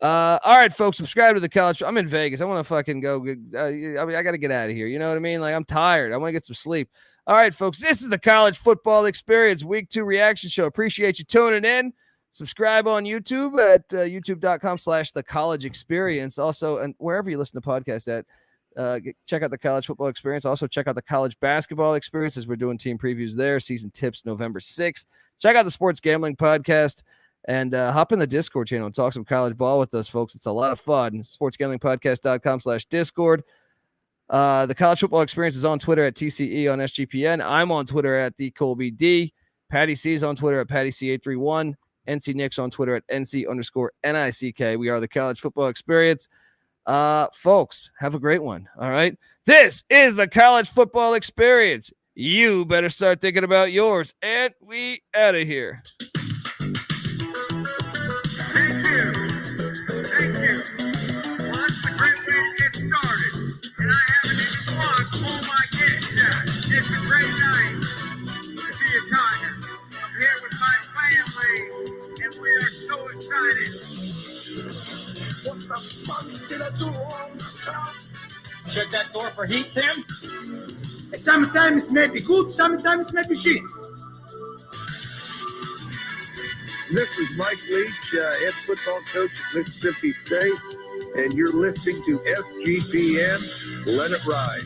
All right, folks, subscribe to the college. I'm in Vegas. I want to fucking go. I got to get out of here. You know what I mean? Like, I'm tired. I want to get some sleep. All right, folks, this is the College Football Experience Week 2 reaction show. Appreciate you tuning in. Subscribe on YouTube at youtube.com/the college experience. Also, and wherever you listen to podcasts at, check out the College Football Experience. Also, check out the College Basketball Experience as we're doing team previews there. Season tips November 6th. Check out the Sports Gambling Podcast. And hop in the Discord channel and talk some college ball with us, folks. It's a lot of fun. sportsgamblingpodcast.com/Discord. The College Football Experience is on Twitter at TCE on SGPN. I'm on Twitter at TheColbyD. Patty C is on Twitter at PattyC831. NC Nick's on Twitter at NC_NICK. We are the College Football Experience. Folks, have a great one. All right. This is the College Football Experience. You better start thinking about yours. And we out of here. Thank you. Well, that's a great way to get started. And I haven't even plugged all my games yet. It's a great night to be a Tiger. I'm here with my family, and we are so excited. What the fuck did I do wrong? Check that door for heat, Tim. Sometimes it may be good, sometimes it may be shit. This is Mike Leach, head football coach at Mississippi State, and you're listening to SGPN. Let it ride.